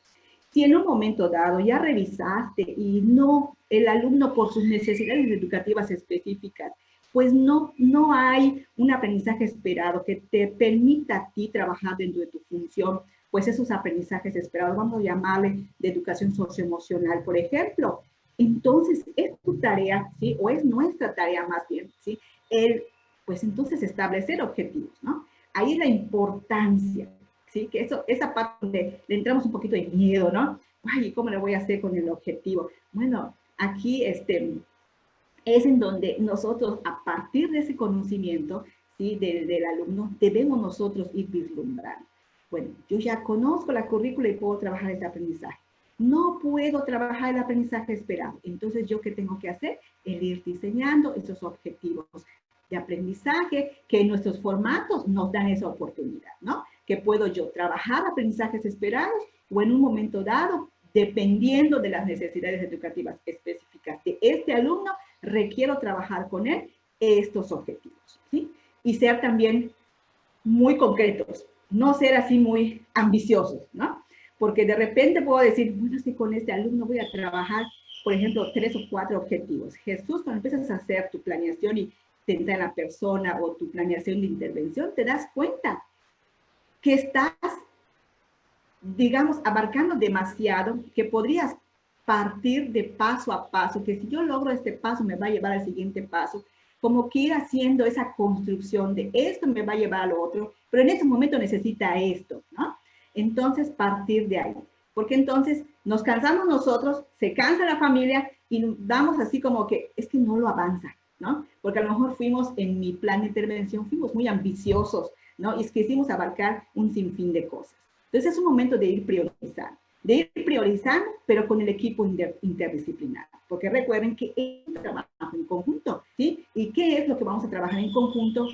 Si en un momento dado ya revisaste y no, el alumno por sus necesidades educativas específicas, pues no hay un aprendizaje esperado que te permita a ti trabajar dentro de tu función, pues esos aprendizajes esperados, vamos a llamarle de educación socioemocional, por ejemplo. Entonces, es tu tarea, ¿sí? O es nuestra tarea más bien, ¿sí? Pues entonces establecer objetivos, ¿no? Ahí es la importancia, ¿sí? Que esa parte donde le entramos un poquito de miedo, ¿no? Ay, ¿cómo le voy a hacer con el objetivo? Bueno, aquí es en donde nosotros, a partir de ese conocimiento, ¿sí? del alumno, debemos nosotros ir vislumbrando. Bueno, yo ya conozco la currícula y puedo trabajar este aprendizaje. No puedo trabajar el aprendizaje esperado. Entonces, ¿yo qué tengo que hacer? El ir diseñando esos objetivos de aprendizaje que en nuestros formatos nos dan esa oportunidad, ¿no? Que puedo yo trabajar aprendizajes esperados o en un momento dado, dependiendo de las necesidades educativas específicas de este alumno, requiero trabajar con él estos objetivos, ¿sí? Y ser también muy concretos, no ser así muy ambiciosos, ¿no? Porque de repente puedo decir, bueno, si con este alumno voy a trabajar, por ejemplo, 3 o 4 objetivos. Jesús, cuando empiezas a hacer tu planeación y te entra en la persona o tu planeación de intervención, te das cuenta que estás, digamos, abarcando demasiado, que podrías partir de paso a paso, que si yo logro este paso me va a llevar al siguiente paso, como que ir haciendo esa construcción de esto me va a llevar a lo otro, pero en este momento necesita esto, ¿no? Entonces, partir de ahí, porque entonces nos cansamos nosotros, se cansa la familia y damos así como que es que no lo avanza, ¿no? Porque a lo mejor fuimos en mi plan de intervención, fuimos muy ambiciosos, ¿no? Y quisimos abarcar un sinfín de cosas. Entonces es un momento de ir priorizando, pero con el equipo interdisciplinar. Porque recuerden que es un trabajo en conjunto, ¿sí? ¿Y qué es lo que vamos a trabajar en conjunto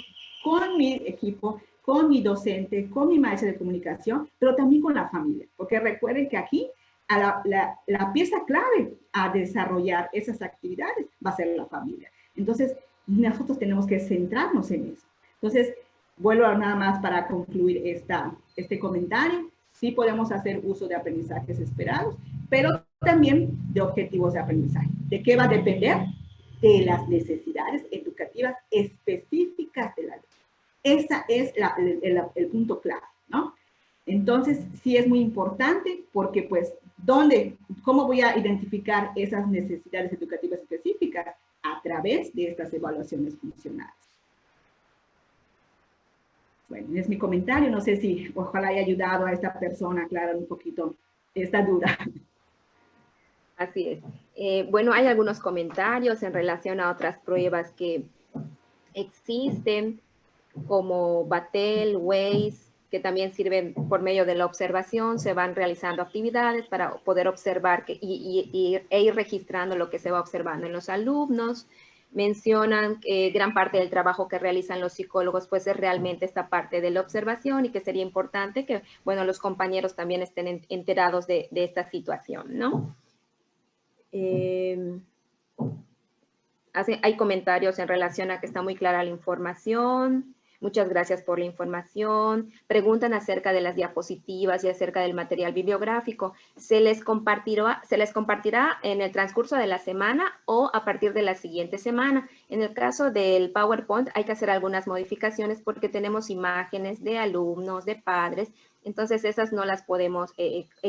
con mi equipo, con mi docente, con mi maestra de comunicación, pero también con la familia? Porque recuerden que aquí la pieza clave a desarrollar esas actividades va a ser la familia. Entonces, nosotros tenemos que centrarnos en eso. Entonces, vuelvo nada más para concluir este comentario. Sí podemos hacer uso de aprendizajes esperados, pero también de objetivos de aprendizaje. ¿De qué va a depender? De las necesidades educativas específicas del alumno. Ese es el punto clave, ¿no? Entonces, sí es muy importante porque, pues, ¿cómo voy a identificar esas necesidades educativas específicas? A través de estas evaluaciones funcionales. Bueno, es mi comentario. No sé si ojalá haya ayudado a esta persona a aclarar un poquito esta duda. Así es. Bueno, hay algunos comentarios en relación a otras pruebas que existen, como Batel, Waze, que también sirven por medio de la observación. Se van realizando actividades para poder observar e ir registrando lo que se va observando en los alumnos. Mencionan que gran parte del trabajo que realizan los psicólogos pues es realmente esta parte de la observación y que sería importante que, bueno, los compañeros también estén enterados de esta situación, ¿no? Hay comentarios en relación a que está muy clara la información. Muchas gracias por la información. Preguntan acerca de las diapositivas y acerca del material bibliográfico. ¿Se les compartirá en el transcurso de la semana o a partir de la siguiente semana? En el caso del PowerPoint hay que hacer algunas modificaciones porque tenemos imágenes de alumnos, de padres. Entonces, esas no las podemos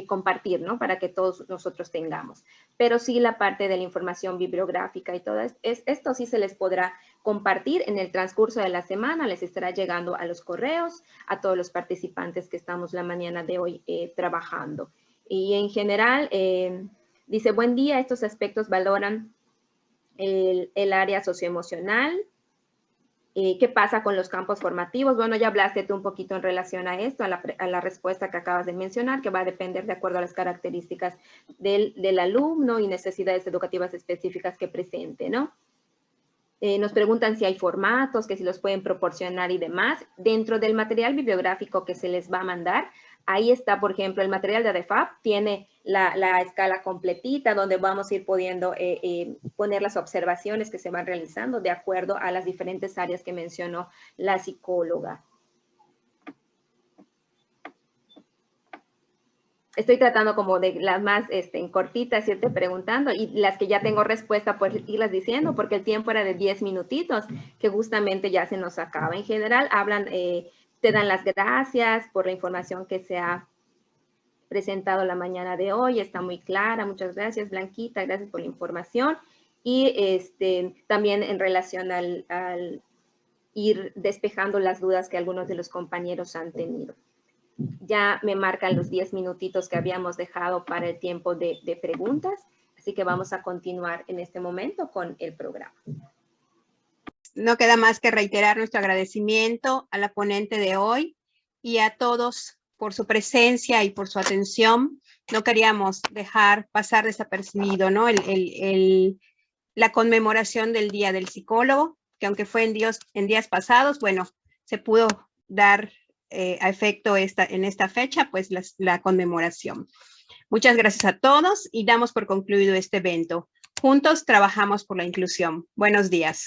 compartir, ¿no? Para que todos nosotros tengamos. Pero sí la parte de la información bibliográfica y todo esto sí se les podrá compartir en el transcurso de la semana. Les estará llegando a los correos, a todos los participantes que estamos la mañana de hoy trabajando. Y en general, dice, buen día, estos aspectos valoran el área socioemocional. ¿Qué pasa con los campos formativos? Bueno, ya hablaste tú un poquito en relación a esto, a la respuesta que acabas de mencionar, que va a depender de acuerdo a las características del alumno y necesidades educativas específicas que presente, ¿no? Nos preguntan si hay formatos, que si los pueden proporcionar y demás. Dentro del material bibliográfico que se les va a mandar, ahí está, por ejemplo, el material de ADEFAP, tiene la escala completita donde vamos a ir pudiendo poner las observaciones que se van realizando de acuerdo a las diferentes áreas que mencionó la psicóloga. estoy tratando como de las más cortitas, irte preguntando, y las que ya tengo respuesta, pues irlas diciendo, porque el tiempo era de 10 minutitos, que justamente ya se nos acaba. En general, hablan, te dan las gracias por la información que se ha presentado la mañana de hoy, está muy clara, muchas gracias, Blanquita, gracias por la información, y también en relación al ir despejando las dudas que algunos de los compañeros han tenido. Ya me marcan los 10 minutitos que habíamos dejado para el tiempo de preguntas, así que vamos a continuar en este momento con el programa. No queda más que reiterar nuestro agradecimiento a la ponente de hoy y a todos por su presencia y por su atención. No queríamos dejar pasar desapercibido, ¿no? La conmemoración del Día del Psicólogo, que aunque fue en días pasados, bueno, se pudo dar a efecto en esta fecha, pues la conmemoración. Muchas gracias a todos y damos por concluido este evento. Juntos trabajamos por la inclusión. Buenos días.